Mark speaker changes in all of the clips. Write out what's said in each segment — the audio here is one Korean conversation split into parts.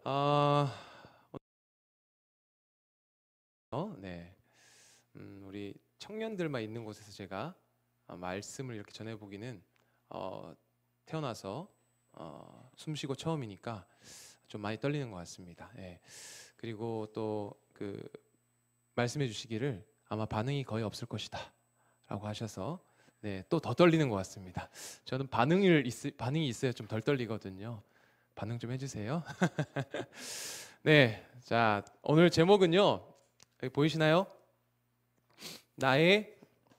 Speaker 1: 아, 네. 우리 청년들만 있는 곳에서 제가 말씀을 이렇게 전해보기는 어, 태어나서 숨쉬고 처음이니까 좀 많이 떨리는 것 같습니다. 예. 그리고 또 그 말씀해 주시기를 아마 반응이 거의 없을 것이다라고 하셔서 네, 또 더 떨리는 것 같습니다. 저는 반응이 있어야 좀 덜 떨리거든요. 반응 좀 해주세요. 네, 자 오늘 제목은요. 여기 보이시나요? 나의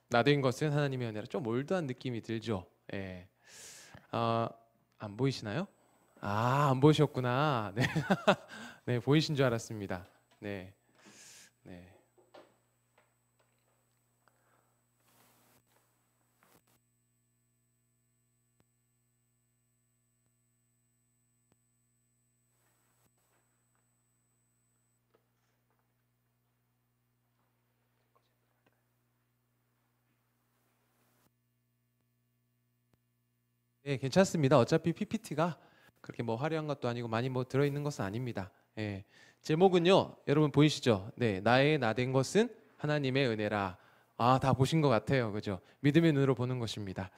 Speaker 1: 나된 것은 하나님의 은혜라. 좀 올드한 느낌이 들죠. 예. 안 보이시나요? 안 보이셨구나. 네, 네 보이신 줄 알았습니다. 네, 네, 네, 괜찮습니다. 어차피 PPT가 그렇게 뭐 화려한 것도 아니고 많이 뭐 들어있는 것은 아닙니다. 예. 제목은요, 여러분 보이시죠? 네, 나의 나된 것은 하나님의 은혜라. 다 보신 것 같아요, 그죠? 믿음의 눈으로 보는 것입니다.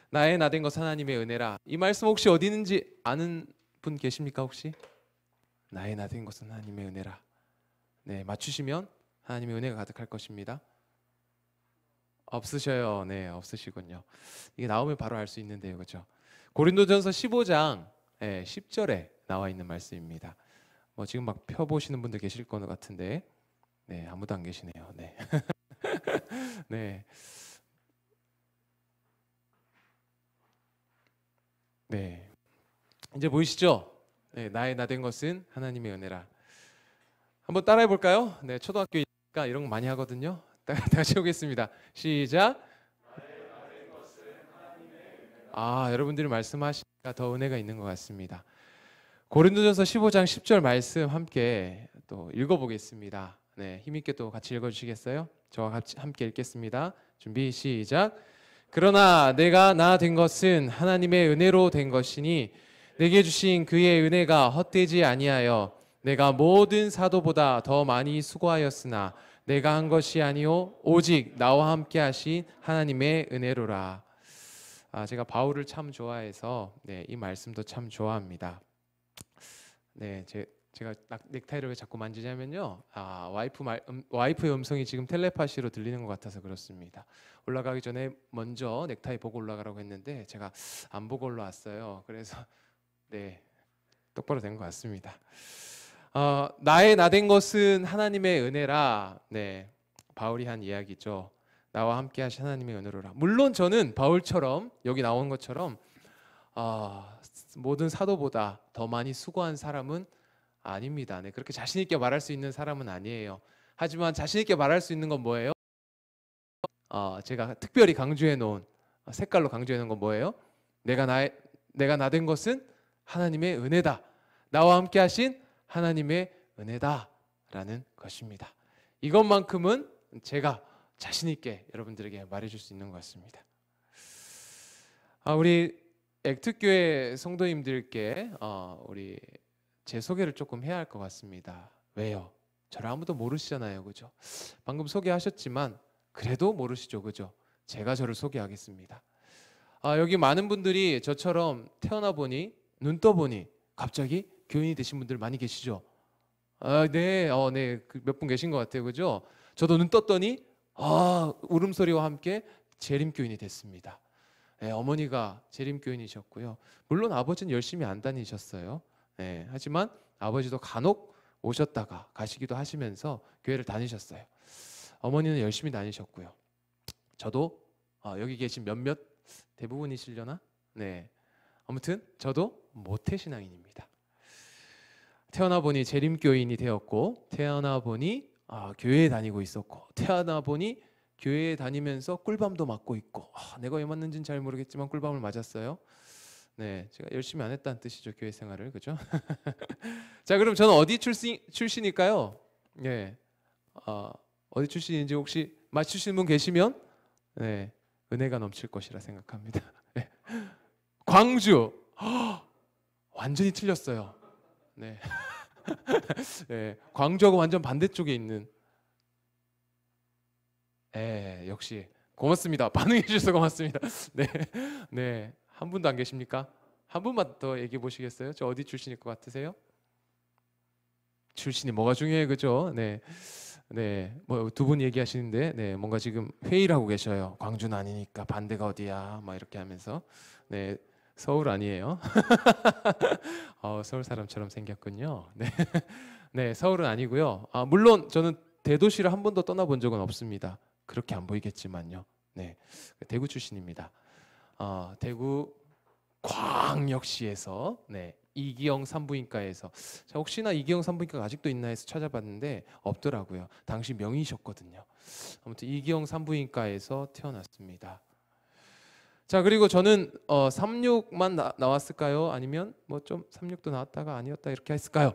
Speaker 1: 나의 나된 것 하나님의 은혜라. 이 말씀 혹시 어디 있는지 아는 분 계십니까 혹시? 나의 나된 것은 하나님의 은혜라. 네, 맞추시면 하나님의 은혜가 가득할 것입니다. 없으셔요. 네, 없으시군요. 이게 나오면 바로 알 수 있는데요, 그렇죠? 고린도전서 15장 10절에 나와 있는 말씀입니다. 뭐 지금 막 펴보시는 분들 계실 거 같은데, 네, 아무도 안 계시네요. 네, 네, 네. 이제 보이시죠? 네, 나의 나된 것은 하나님의 은혜라. 한번 따라해 볼까요? 네, 초등학교니까 이런 거 많이 하거든요. 다시 해보겠습니다. 시작. 여러분들이 말씀하시니까 더 은혜가 있는 것 같습니다. 고린도전서 15장 10절 말씀 함께 또 읽어보겠습니다. 네, 힘있게 또 같이 읽어주시겠어요? 저와 같이 함께 읽겠습니다. 준비 시작. 그러나 내가 나 된 것은 하나님의 은혜로 된 것이니 내게 주신 그의 은혜가 헛되지 아니하여 내가 모든 사도보다 더 많이 수고하였으나 내가 한 것이 아니요 오직 나와 함께 하신 하나님의 은혜로라. 제가 바울을 참 좋아해서 이 말씀도 참 좋아합니다. 네, 제가 넥타이를 왜 자꾸 만지냐면요. 와이프의 음성이 지금 텔레파시로 들리는 것 같아서 그렇습니다. 올라가기 전에 먼저 넥타이 보고 올라가라고 했는데 제가 안 보고 올라왔어요. 그래서 네, 똑바로 된 것 같습니다. 나의 나된 것은 하나님의 은혜라. 네, 바울이 한 이야기죠. 나와 함께 하신 하나님의 은혜로라. 물론 저는 바울처럼 여기 나온 것처럼 모든 사도보다 더 많이 수고한 사람은 아닙니다. 네, 그렇게 자신 있게 말할 수 있는 사람은 아니에요. 하지만 자신 있게 말할 수 있는 건 뭐예요? 제가 특별히 강조해 놓은 색깔로 강조해 놓은 건 뭐예요? 내가 나된 것은 하나님의 은혜다. 나와 함께 하신 하나님의 은혜다라는 것입니다. 이것만큼은 제가 자신 있게 여러분들에게 말해줄 수 있는 것 같습니다. 우리 액트교회 성도님들께 우리 제 소개를 조금 해야 할 것 같습니다. 왜요? 저를 아무도 모르시잖아요, 그죠? 방금 소개하셨지만 그래도 모르시죠, 그죠? 제가 저를 소개하겠습니다. 여기 많은 분들이 저처럼 태어나 보니 눈 떠보니 갑자기 교인이 되신 분들 많이 계시죠? 네, 네, 몇 분 계신 것 같아요, 그죠? 저도 눈 떴더니 울음소리와 함께 재림교인이 됐습니다. 네, 어머니가 재림교인이셨고요. 물론 아버지는 열심히 안 다니셨어요. 네, 하지만 아버지도 간혹 오셨다가 가시기도 하시면서 교회를 다니셨어요. 어머니는 열심히 다니셨고요. 저도 여기 계신 몇몇 대부분이시려나? 네, 아무튼 저도 모태신앙인입니다. 태어나 보니 재림교인이 되었고 태어나 보니 교회에 다니고 있었고 태어나 보니 교회에 다니면서 꿀밤도 맞고 있고 내가 왜 맞는지는 잘 모르겠지만 꿀밤을 맞았어요. 네, 제가 열심히 안 했다는 뜻이죠, 교회 생활을, 그죠? 자, 그럼 저는 어디 출신일까요? 네, 어디 출신인지 혹시 맞추시는 분 계시면 네, 은혜가 넘칠 것이라 생각합니다. 네. 광주. 완전히 틀렸어요. 네. 예, 광주하고 완전 반대쪽에 있는. 예, 역시 고맙습니다. 반응해 주셔서 고맙습니다. 네, 네, 한 분도 안 계십니까? 한 분만 더 얘기해 보시겠어요? 저 어디 출신일 것 같으세요? 출신이 뭐가 중요해, 그죠? 네, 네, 뭐 두 분 얘기하시는데, 네, 뭔가 지금 회의를 하고 계셔요. 광주는 아니니까 반대가 어디야? 막 이렇게 하면서, 네, 서울 아니에요? 서울 사람처럼 생겼군요. 네, 네, 서울은 아니고요. 물론 저는 대도시를 한 번도 떠나본 적은 없습니다. 그렇게 안 보이겠지만요. 네, 대구 출신입니다. 대구 광역시에서, 네, 이기영 산부인과에서. 자, 혹시나 이기영 산부인과가 아직도 있나 해서 찾아봤는데 없더라고요. 당시 명의셨거든요. 아무튼 이기영 산부인과에서 태어났습니다. 자, 그리고 저는 36만 나왔을까요? 아니면 뭐 좀 36도 나왔다가 아니었다 이렇게 했을까요?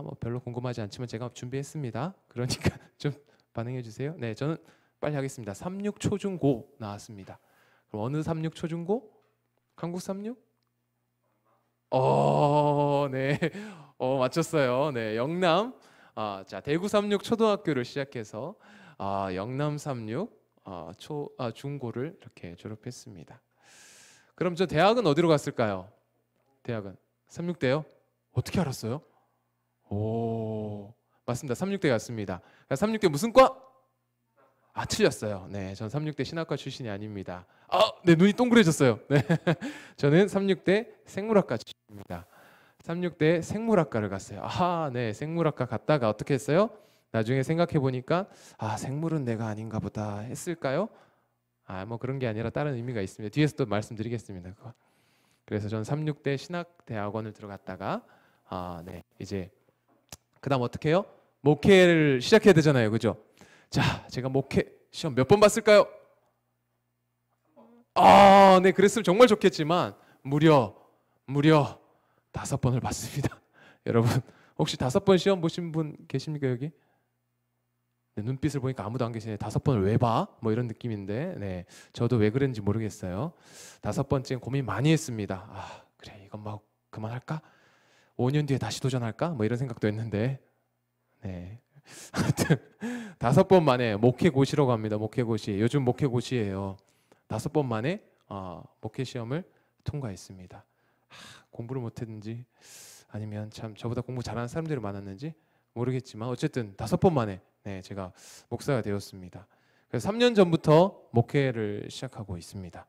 Speaker 1: 뭐 별로 궁금하지 않지만 제가 준비했습니다. 그러니까 좀 반응해 주세요. 네, 저는 빨리 하겠습니다. 36 초중고 나왔습니다. 그럼 어느 36 초중고? 한국 36? 네. 맞췄어요. 네, 영남. 자, 대구 36 초등학교를 시작해서 영남 36 중고를 이렇게 졸업했습니다. 그럼 저 대학은 어디로 갔을까요? 대학은 36대요? 어떻게 알았어요? 오, 맞습니다. 36대 갔습니다. 36대 무슨 과? 틀렸어요. 네, 전 36대 신학과 출신이 아닙니다. 네, 눈이 동그래졌어요. 네, 저는 36대 생물학과 출신입니다. 36대 생물학과를 갔어요. 네, 생물학과 갔다가 어떻게 했어요? 나중에 생각해 보니까 생물은 내가 아닌가 보다 했을까요? 뭐 그런 게 아니라 다른 의미가 있습니다. 뒤에서 또 말씀드리겠습니다. 그거. 그래서 저는 36대 신학대학원을 들어갔다가 네, 이제 그다음 어떻게 해요? 목회를 시작해야 되잖아요. 그죠? 자, 제가 목회 시험 몇 번 봤을까요? 네, 그랬으면 정말 좋겠지만 무려 5번을 봤습니다. 여러분, 혹시 5번 시험 보신 분 계십니까 여기? 네, 눈빛을 보니까 아무도 안 계시네. 5번을 왜 봐? 뭐 이런 느낌인데, 네, 저도 왜 그랬는지 모르겠어요. 5번째는 고민 많이 했습니다. 그래, 이건 뭐 그만할까? 5년 뒤에 다시 도전할까? 뭐 이런 생각도 했는데, 네. 하여튼 5번 만에 목회고시라고 합니다. 목회고시. 요즘 목회고시예요. 5번 만에 목회 시험을 통과했습니다. 공부를 못했는지 아니면 참 저보다 공부 잘하는 사람들이 많았는지 모르겠지만 어쨌든 5번 만에 네, 제가 목사가 되었습니다. 그래서 3년 전부터 목회를 시작하고 있습니다.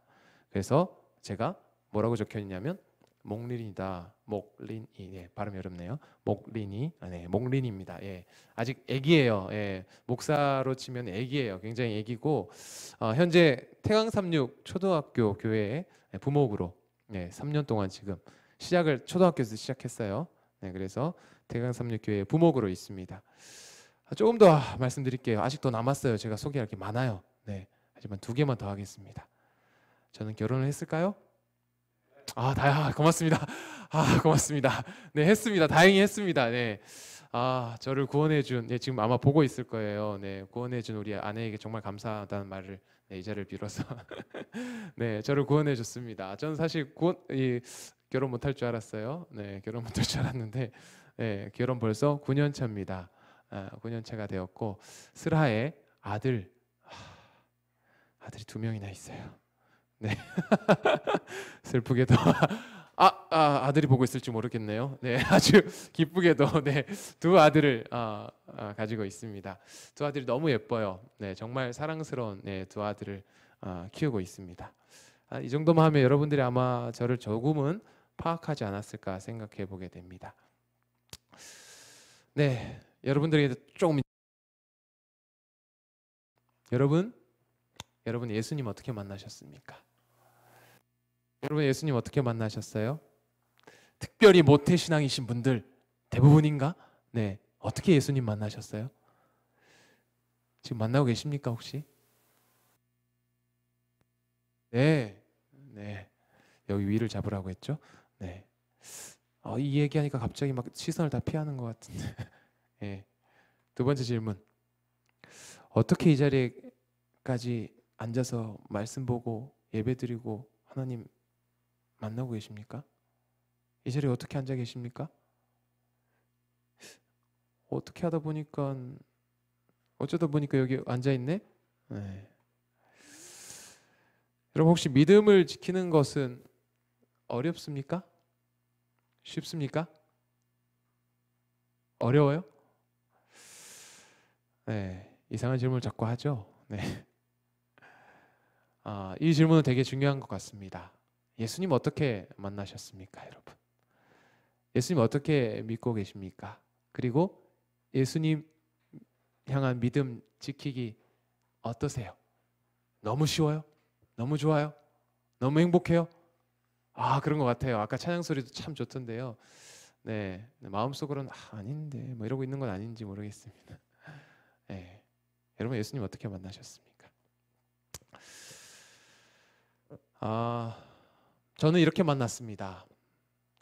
Speaker 1: 그래서 제가 뭐라고 적혀 있냐면 목린이다. 목린이. 네, 발음이 어렵네요. 목린이. 네, 목린입니다. 예. 아직 애기예요. 예. 목사로 치면 애기예요. 굉장히 애기고 현재 태강36 초등학교 교회의 부목으로 3년 동안 지금 시작을 초등학교에서 시작했어요. 네, 그래서 태강36 교회 부목으로 있습니다. 조금 더 말씀드릴게요. 아직도 남았어요. 제가 소개할 게 많아요. 네, 하지만 2개만 더 하겠습니다. 저는 결혼을 했을까요? 고맙습니다. 고맙습니다. 네, 했습니다. 다행히 했습니다. 네. 저를 구원해준, 지금 아마 보고 있을 거예요. 네, 구원해준 우리 아내에게 정말 감사하다는 말을 이 자리를 빌어서 네, 저를 구원해줬습니다. 저는 사실 결혼 못할 줄 알았어요. 네, 결혼 못할 줄 알았는데, 네, 결혼 벌써 9년 차입니다. 9년 차가 되었고 슬하에 아들이 2명이나 있어요. 네. 슬프게도 아들이 보고 있을지 모르겠네요. 네, 아주 기쁘게도 네, 2아들을 가지고 있습니다. 2아들이 너무 예뻐요. 네, 정말 사랑스러운 2아들을 키우고 있습니다. 이 정도만 하면 여러분들이 아마 저를 조금은 파악하지 않았을까 생각해 보게 됩니다. 네, 여러분들에게 조금 여러분 예수님 어떻게 만나셨습니까? 여러분 예수님 어떻게 만나셨어요? 특별히 모태신앙이신 분들 대부분인가? 네, 어떻게 예수님 만나셨어요? 지금 만나고 계십니까 혹시? 네, 네, 여기 위를 잡으라고 했죠? 네, 이 얘기하니까 갑자기 막 시선을 다 피하는 것 같은데. 네. 2번째 질문. 어떻게 이 자리에까지 앉아서 말씀 보고 예배드리고 하나님 만나고 계십니까? 이 자리에 어떻게 앉아 계십니까? 어떻게 하다 보니까 어쩌다 보니까 여기 앉아 있네. 네. 여러분 혹시 믿음을 지키는 것은 어렵습니까? 쉽습니까? 어려워요? 네, 이상한 질문을 자꾸 하죠. 네. 이 질문은 되게 중요한 것 같습니다. 예수님 어떻게 만나셨습니까, 여러분? 예수님 어떻게 믿고 계십니까? 그리고 예수님 향한 믿음 지키기 어떠세요? 너무 쉬워요? 너무 좋아요? 너무 행복해요? 그런 것 같아요. 아까 찬양 소리도 참 좋던데요. 네, 마음속으로는 아닌데 뭐 이러고 있는 건 아닌지 모르겠습니다. 네, 여러분 예수님 어떻게 만나셨습니까? 저는 이렇게 만났습니다.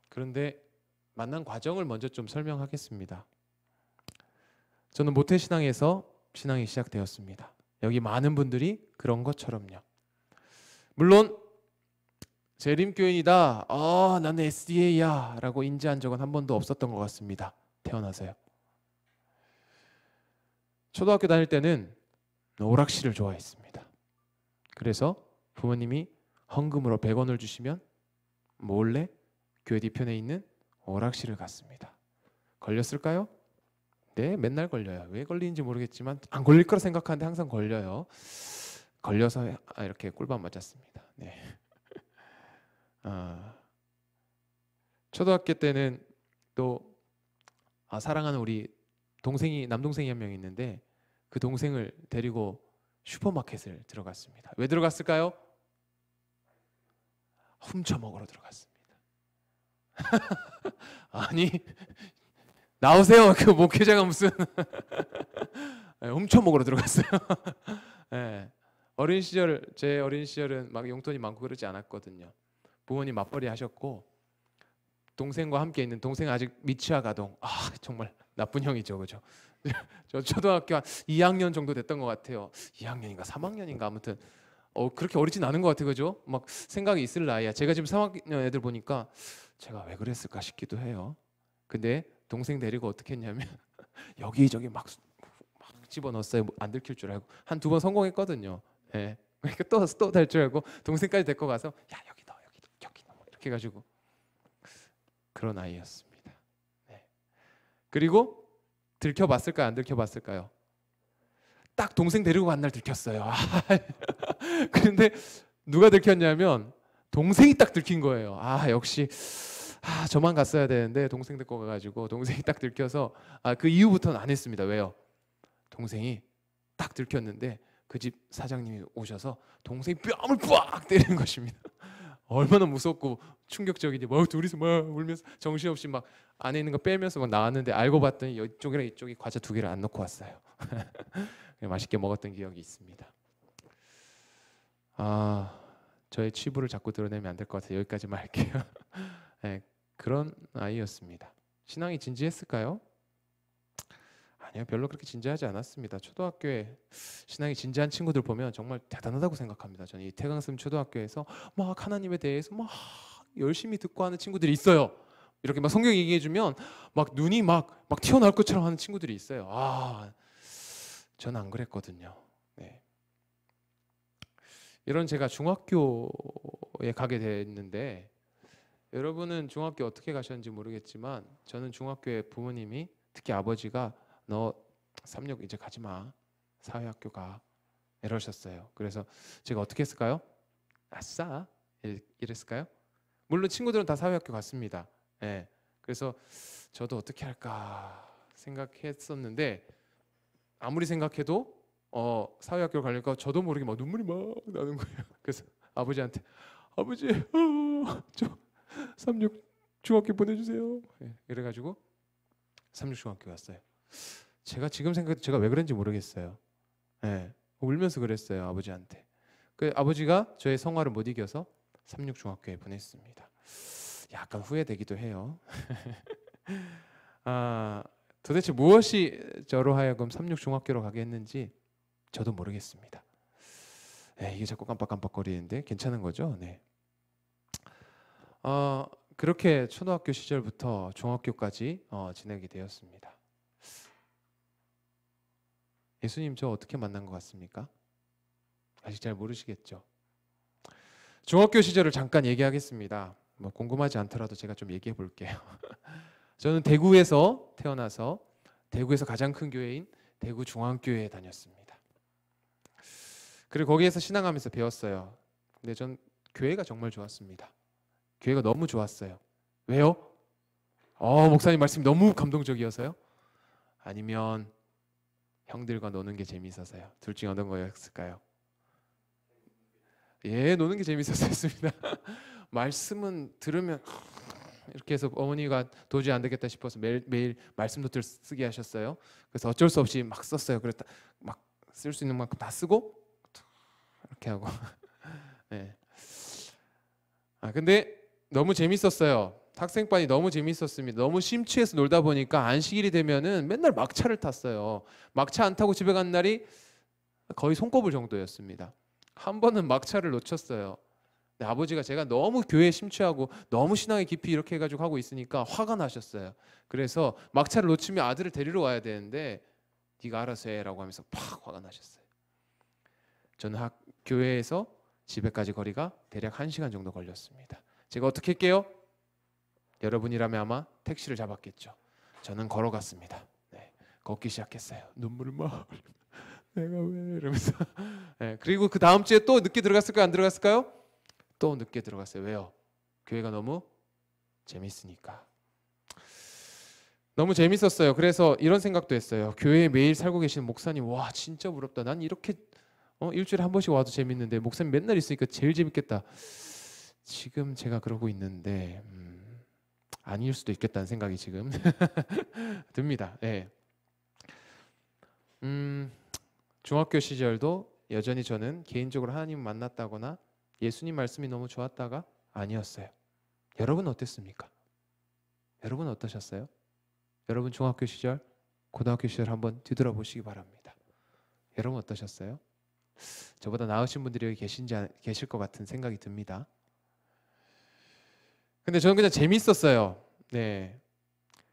Speaker 1: 그런데 만난 과정을 먼저 좀 설명하겠습니다. 저는 모태신앙에서 신앙이 시작되었습니다. 여기 많은 분들이 그런 것처럼요. 물론 재림교인이다, 나는 SDA야 라고 인지한 적은 한 번도 없었던 것 같습니다. 태어나서요. 초등학교 다닐 때는 오락실을 좋아했습니다. 그래서 부모님이 헌금으로 100원을 주시면 몰래 교회 뒤편에 있는 오락실을 갔습니다. 걸렸을까요? 네, 맨날 걸려요. 왜 걸리는지 모르겠지만 안 걸릴 거라 생각하는데 항상 걸려요. 걸려서 이렇게 꿀밤 맞았습니다. 네. 초등학교 때는 또 사랑하는 우리 남동생이 한 명 있는데 그 동생을 데리고 슈퍼마켓을 들어갔습니다. 왜 들어갔을까요? 훔쳐 먹으러 들어갔습니다. 아니 나오세요. 그 목회자가 무슨 훔쳐 먹으러 들어갔어요. 네. 제 어린 시절은 막 용돈이 많고 그러지 않았거든요. 부모님 맞벌이 하셨고 동생과 함께 있는 동생 아직 미취학 아동. 정말 나쁜 형이죠, 그죠? 저 초등학교 한 2학년 정도 됐던 것 같아요. 2학년인가 3학년인가 아무튼 그렇게 어리진 않은 것 같아요, 그죠? 막 생각이 있을 나이야. 제가 지금 3학년 애들 보니까 제가 왜 그랬을까 싶기도 해요. 근데 동생 데리고 어떻게 했냐면 여기저기 막 집어넣었어요. 안 들킬 줄 알고 한 2번 성공했거든요. 네. 그러니까 또 될 줄 알고 동생까지 데리고 가서 야 여기 넣어 이렇게 해가지고 그런 아이였습니다. 네. 그리고 들켜봤을까요? 안 들켜봤을까요? 딱 동생 데리고 간 날 들켰어요. 그런데 누가 들켰냐면 동생이 딱 들킨 거예요. 역시 저만 갔어야 되는데 동생 데리고 가가지고 동생이 딱 들켜서 그 이후부터는 안 했습니다. 왜요? 동생이 딱 들켰는데 그 집 사장님이 오셔서 동생이 뺨을 빡 때리는 것입니다. 얼마나 무섭고 충격적인지 둘이서 막 울면서 정신없이 막 안에 있는 거 빼면서 막 나왔는데 알고 봤더니 이쪽이랑 이쪽이 과자 2개를 안 넣고 왔어요. 맛있게 먹었던 기억이 있습니다. 저의 치부를 자꾸 드러내면 안 될 것 같아요. 여기까지만 할게요. 네, 그런 아이였습니다. 신앙이 진지했을까요? 아니요, 별로 그렇게 진지하지 않았습니다. 초등학교에 신앙이 진지한 친구들 보면 정말 대단하다고 생각합니다. 저는 이 태강섬 초등학교에서 막 하나님에 대해서 막 열심히 듣고 하는 친구들이 있어요. 이렇게 막 성경 얘기해주면 막 눈이 막 튀어나올 것처럼 하는 친구들이 있어요. 저는 안 그랬거든요. 네. 이런 제가 중학교에 가게 됐는데 여러분은 중학교 어떻게 가셨는지 모르겠지만 저는 중학교에 부모님이 특히 아버지가 너 삼육 이제 가지 마. 사회학교 가. 이러셨어요. 그래서 제가 어떻게 했을까요? 아싸 이랬을까요? 물론 친구들은 다 사회학교 갔습니다. 예. 그래서 저도 어떻게 할까 생각했었는데 아무리 생각해도 사회학교 가려니까 저도 모르게 막 눈물이 막 나는 거예요. 그래서 아버지한테 아버지 저 삼육 중학교 보내주세요. 예. 이래가지고 삼육 중학교 갔어요. 제가 지금 생각해도 제가 왜 그런지 모르겠어요. 네, 울면서 그랬어요 아버지한테. 그 아버지가 저의 성화를 못 이겨서 삼육 중학교에 보냈습니다. 약간 후회되기도 해요. 도대체 무엇이 저로 하여금 삼육 중학교로 가게 했는지 저도 모르겠습니다. 네, 이게 자꾸 깜빡깜빡거리는데 괜찮은 거죠? 네. 그렇게 초등학교 시절부터 중학교까지 지내게 되었습니다. 예수님 저 어떻게 만난 것 같습니까? 아직 잘 모르시겠죠? 중학교 시절을 잠깐 얘기하겠습니다. 뭐 궁금하지 않더라도 제가 좀 얘기해 볼게요. 저는 대구에서 태어나서 대구에서 가장 큰 교회인 대구 중앙교회에 다녔습니다. 그리고 거기에서 신앙하면서 배웠어요. 근데 전 교회가 정말 좋았습니다. 교회가 너무 좋았어요. 왜요? 목사님 말씀이 너무 감동적이어서요? 아니면 형들과 노는 게 재미있어서요? 둘 중에 어떤 거였을까요? 예, 노는 게 재밌었습니다. 말씀은 들으면 이렇게 해서 어머니가 도저히 안 되겠다 싶어서 매일 말씀 노트를 쓰게 하셨어요. 그래서 어쩔 수 없이 막 썼어요. 그랬다 막 쓸 수 있는 만큼 다 쓰고 이렇게 하고. 네. 근데 너무 재밌었어요. 학생반이 너무 재밌었습니다. 너무 심취해서 놀다 보니까 안식일이 되면은 맨날 막차를 탔어요. 막차 안 타고 집에 간 날이 거의 손꼽을 정도였습니다. 한 번은 막차를 놓쳤어요. 근데 아버지가 제가 너무 교회에 심취하고 너무 신앙에 깊이 이렇게 해가지고 하고 있으니까 화가 나셨어요. 그래서 막차를 놓치면 아들을 데리러 와야 되는데 네가 알아서 해라고 하면서 팍 화가 나셨어요. 저는 교회에서 집에까지 거리가 대략 1시간 정도 걸렸습니다. 제가 어떻게 할게요? 여러분이라면 아마 택시를 잡았겠죠. 저는 걸어갔습니다. 네, 걷기 시작했어요. 눈물을 막 내가 왜 이러면서. 네, 그리고 그 다음 주에 또 늦게 들어갔을까요? 안 들어갔을까요? 또 늦게 들어갔어요. 왜요? 교회가 너무 재밌으니까. 너무 재밌었어요. 그래서 이런 생각도 했어요. 교회에 매일 살고 계시는 목사님, 와 진짜 부럽다. 난 이렇게 일주일에 한 번씩 와도 재밌는데 목사님 맨날 있으니까 제일 재밌겠다. 지금 제가 그러고 있는데 아닐 수도 있겠다는 생각이 지금 듭니다. 네. 중학교 시절도 여전히 저는 개인적으로 하나님 만났다거나 예수님 말씀이 너무 좋았다가 아니었어요. 여러분 어땠습니까? 여러분 어떠셨어요? 여러분 중학교 시절, 고등학교 시절 한번 뒤돌아보시기 바랍니다. 여러분 어떠셨어요? 저보다 나으신 분들이 여기 계실 것 같은 생각이 듭니다. 근데 저는 그냥 재밌었어요. 네.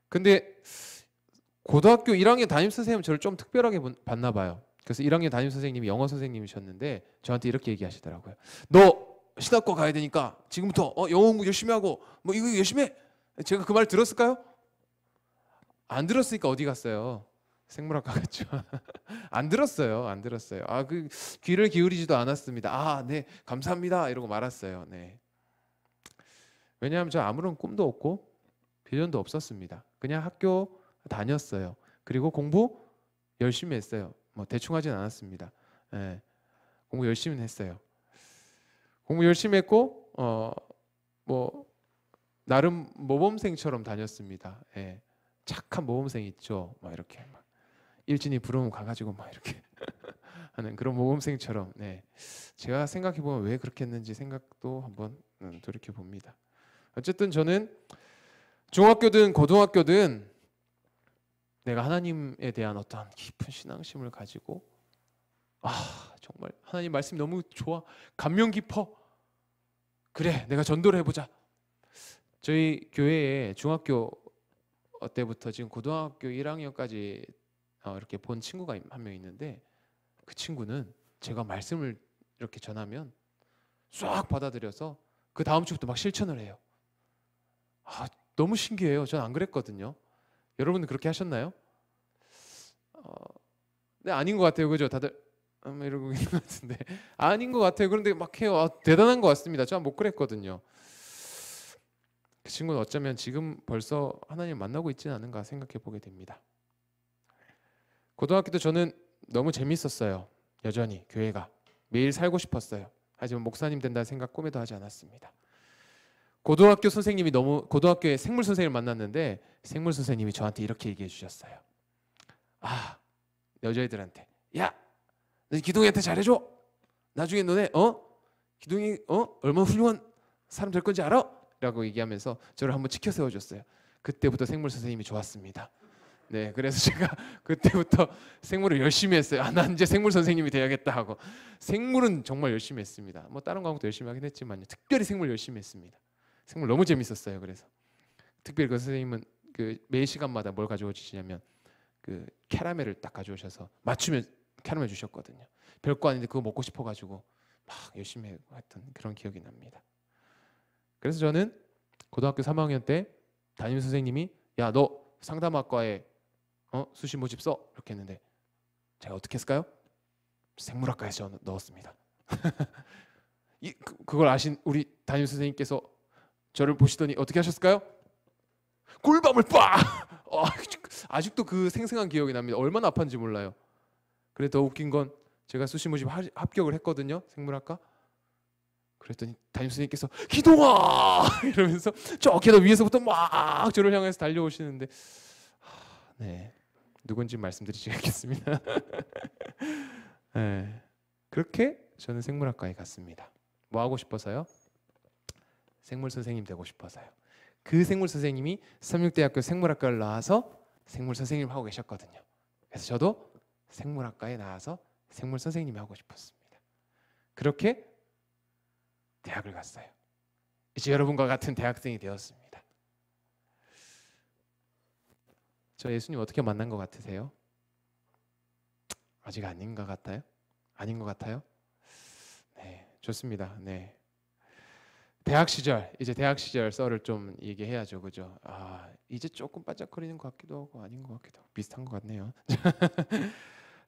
Speaker 1: 근데 고등학교 1학년 담임 선생님은 저를 좀 특별하게 봤나 봐요. 그래서 1학년 담임 선생님이 영어 선생님이셨는데 저한테 이렇게 얘기하시더라고요. 너 신학과 가야 되니까 지금부터 영어 공부 열심히 하고 뭐 이거 열심히 해. 제가 그 말 들었을까요? 안 들었으니까 어디 갔어요? 생물학과 갔죠. 안 들었어요. 안 들었어요. 그 귀를 기울이지도 않았습니다. 네, 감사합니다. 이러고 말았어요. 네. 왜냐하면 저 아무런 꿈도 없고 비전도 없었습니다. 그냥 학교 다녔어요. 그리고 공부 열심히 했어요. 뭐 대충 하진 않았습니다. 네. 공부 열심히 했어요. 공부 열심히 했고 뭐 나름 모범생처럼 다녔습니다. 네. 착한 모범생 있죠. 막 이렇게 막 일진이 부르면 가가지고 막 이렇게 하는 그런 모범생처럼. 네. 제가 생각해 보면 왜 그렇게 했는지 생각도 한번 돌이켜 봅니다. 어쨌든 저는 중학교든 고등학교든 내가 하나님에 대한 어떤 깊은 신앙심을 가지고 정말 하나님 말씀이 너무 좋아, 감명 깊어, 그래 내가 전도를 해보자. 저희 교회에 중학교 때부터 지금 고등학교 1학년까지 이렇게 본 친구가 한 명 있는데 그 친구는 제가 말씀을 이렇게 전하면 싹 받아들여서 그 다음 주부터 막 실천을 해요. 너무 신기해요. 전 안 그랬거든요. 여러분은 그렇게 하셨나요? 네, 아닌 것 같아요. 그죠? 다들 이러고 있는 것 같은데 아닌 것 같아요. 그런데 막 해요. 대단한 것 같습니다. 전 못 그랬거든요. 그 친구는 어쩌면 지금 벌써 하나님 만나고 있지는 않은가 생각해 보게 됩니다. 고등학교 때 저는 너무 재밌었어요. 여전히 교회가 매일 살고 싶었어요. 하지만 목사님 된다는 생각 꿈에도 하지 않았습니다. 고등학교에 생물 선생님을 만났는데 생물 선생님이 저한테 이렇게 얘기해 주셨어요. 여자애들한테 야, 너 기동이한테 잘해줘. 나중에 너네 기동이 얼마나 훌륭한 사람 될 건지 알아? 라고 얘기하면서 저를 한번 치켜 세워줬어요. 그때부터 생물 선생님이 좋았습니다. 네, 그래서 제가 그때부터 생물을 열심히 했어요. 난 이제 생물 선생님이 돼야겠다 하고. 생물은 정말 열심히 했습니다. 뭐 다른 과목도 열심히 하긴 했지만요. 특별히 생물 열심히 했습니다. 생물 너무 재밌었어요. 그래서 특별히 그 선생님은 그 매 시간마다 뭘 가져오시냐면 그 캐러멜을 딱 가져오셔서 맞추면 캐러멜 주셨거든요. 별거 아닌데 그거 먹고 싶어가지고 막 열심히 했던 그런 기억이 납니다. 그래서 저는 고등학교 3학년 때 담임 선생님이 야, 너 상담학과에 수시 모집 써 이렇게 했는데 제가 어떻게 했을까요? 생물학과에 넣었습니다. 그걸 아신 우리 담임 선생님께서 저를 보시더니 어떻게 하셨을까요? 꿀밤을 빡! 아직도 그 생생한 기억이 납니다. 얼마나 아팠는지 몰라요. 그래 더 웃긴 건 제가 수시 모집 합격을 했거든요. 생물학과. 그랬더니 담임 선생님께서 기동아 이러면서 저 계단 위에서부터 막 저를 향해서 달려오시는데 네, 누군지 말씀드리지 않겠습니다. 네, 그렇게 저는 생물학과에 갔습니다. 뭐 하고 싶어서요? 생물 선생님 되고 싶어서요. 그 생물 선생님이 삼육대학교 생물학과를 나와서 생물 선생님 하고 계셨거든요. 그래서 저도 생물학과에 나와서 생물 선생님이 하고 싶었습니다. 그렇게 대학을 갔어요. 이제 여러분과 같은 대학생이 되었습니다. 저 예수님 어떻게 만난 것 같으세요? 아직 아닌 것 같아요? 아닌 것 같아요? 네, 좋습니다. 네. 대학 시절, 이제 대학 시절 썰을 좀 얘기해야죠, 그죠? 이제 조금 반짝거리는 것 같기도 하고 아닌 것 같기도 하고 비슷한 것 같네요.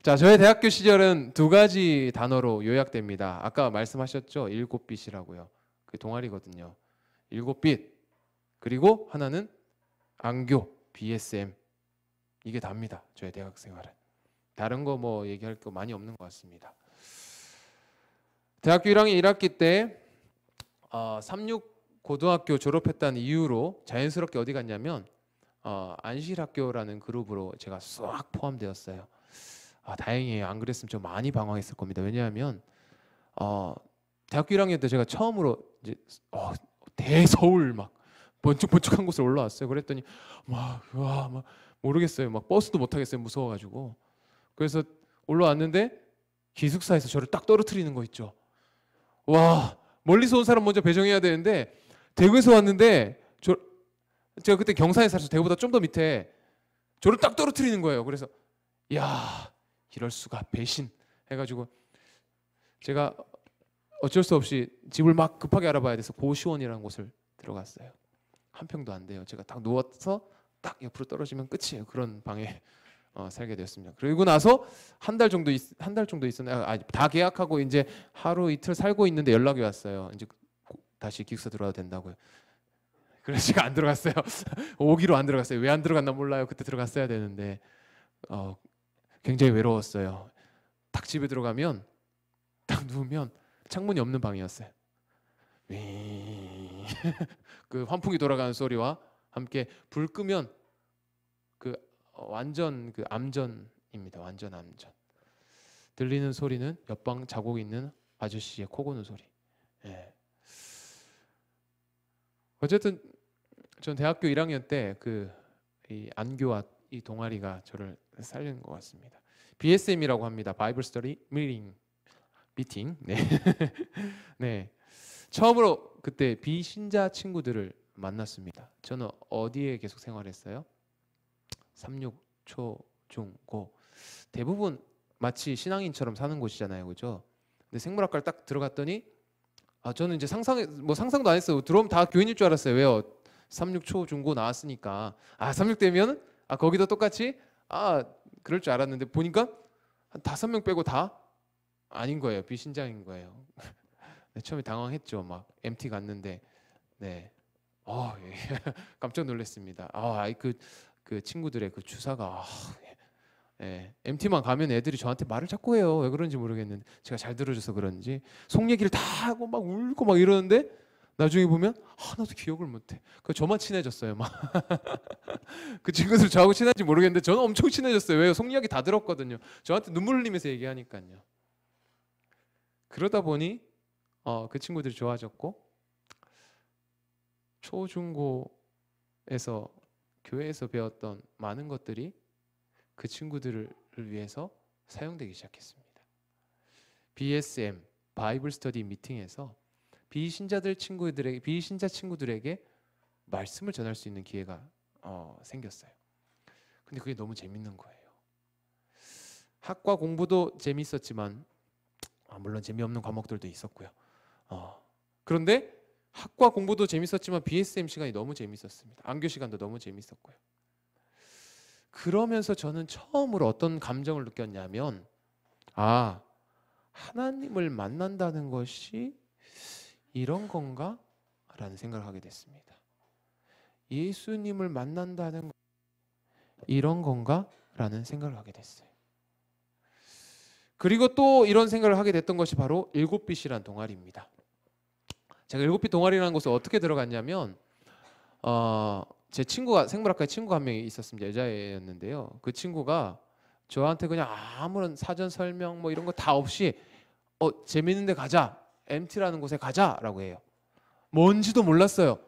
Speaker 1: 자, 저의 대학교 시절은 두 가지 단어로 요약됩니다. 아까 말씀하셨죠, 7빛이라고요. 그 동아리거든요. 7빛 그리고 하나는 안교, BSM 이게 답니다. 저의 대학 생활은 다른 거 뭐 얘기할 거 많이 없는 것 같습니다. 대학교 1학년 1학기 때 36 고등학교 졸업했다는 이유로 자연스럽게 어디 갔냐면 안실학교라는 그룹으로 제가 싹 포함되었어요. 다행이에요. 안 그랬으면 좀 많이 방황했을 겁니다. 왜냐하면 대학교 1학년 때 제가 처음으로 이제 대서울 막 번쩍번쩍한 곳을 올라왔어요. 그랬더니 막 모르겠어요. 막 버스도 못 타겠어요. 무서워가지고. 그래서 올라왔는데 기숙사에서 저를 딱 떨어뜨리는 거 있죠. 와, 멀리서 온 사람 먼저 배정해야 되는데 대구에서 왔는데 제가 그때 경산에 살아서 대구보다 좀 더 밑에 저를 딱 떨어뜨리는 거예요. 그래서 야, 이럴 수가, 배신 해가지고 제가 어쩔 수 없이 집을 막 급하게 알아봐야 돼서 고시원이라는 곳을 들어갔어요. 한 평도 안 돼요. 제가 딱 누워서 딱 옆으로 떨어지면 끝이에요. 그런 방에 살게 되었습니다. 그리고 나서 한 달 정도 있었나요? 다 계약하고 이제 하루 이틀 살고 있는데 연락이 왔어요. 이제 다시 기숙사 들어와도 된다고요. 그래서 제가 안 들어갔어요. 오기로 안 들어갔어요. 왜 안 들어갔나 몰라요. 그때 들어갔어야 되는데 굉장히 외로웠어요. 딱 집에 들어가면 딱 누우면 창문이 없는 방이었어요. 그 환풍기 돌아가는 소리와 함께 불 끄면 완전 암전입니다. 완전 암전. 들리는 소리는 옆방 자고 있는 아저씨의 코 고는 소리. 예. 어쨌든 전 대학교 1학년 때 이 안교와 이 동아리가 저를 살린 것 같습니다. BSM이라고 합니다. 바이블 스터디 미팅. 네. 네. 처음으로 그때 비신자 친구들을 만났습니다. 저는 어디에 계속 생활했어요? 36 초, 중, 고 대부분 마치 신앙인처럼 사는 곳이잖아요, 그죠? 근데 생물학과를 딱 들어갔더니 저는 이제 상상도 안 했어요. 들어오면 다 교인일 줄 알았어요. 왜요? 36 초, 중, 고 나왔으니까 36 되면 거기도 똑같이 그럴 줄 알았는데 보니까 한 5명 빼고 다 아닌 거예요. 비신자인 거예요. 네, 처음에 당황했죠. 막 MT 갔는데 네, 예. 깜짝 놀랐습니다. 그 친구들의 그 주사가 MT만 가면 애들이 저한테 말을 자꾸 해요. 왜 그런지 모르겠는데 제가 잘 들어줘서 그런지 속 얘기를 다 하고 막 울고 막 이러는데 나중에 보면 하나도 기억을 못해. 저만 친해졌어요. 막 그 친구들 저하고 친한지 모르겠는데 저는 엄청 친해졌어요. 왜요? 속 이야기 다 들었거든요. 저한테 눈물 흘리면서 얘기하니까요. 그러다 보니 그 친구들이 좋아졌고 초중고에서 교회에서 배웠던 많은 것들이 그 친구들을 위해서 사용되기 시작했습니다. BSM 바이블 스터디 미팅에서 비신자 친구들에게 말씀을 전할 수 있는 기회가 생겼어요. 근데 그게 너무 재밌는 거예요. 학과 공부도 재밌었지만 물론 재미없는 과목들도 있었고요. 그런데 학과 공부도 재밌었지만 BSM 시간이 너무 재밌었습니다. 안교 시간도 너무 재밌었고요. 그러면서 저는 처음으로 어떤 감정을 느꼈냐면 하나님을 만난다는 것이 이런 건가? 라는 생각을 하게 됐습니다. 예수님을 만난다는 것 이런 건가? 라는 생각을 하게 됐어요. 그리고 또 이런 생각을 하게 됐던 것이 바로 일곱빛이란 동아리입니다. 제가 일곱빛 동아리라는 곳에 어떻게 들어갔냐면 제 친구가 생물학과에 친구가 한 명이 있었습니다. 여자애였는데요. 그 친구가 저한테 그냥 아무런 사전 설명 뭐 이런 거 다 없이 재밌는 데 가자. MT라는 곳에 가자라고 해요. 뭔지도 몰랐어요.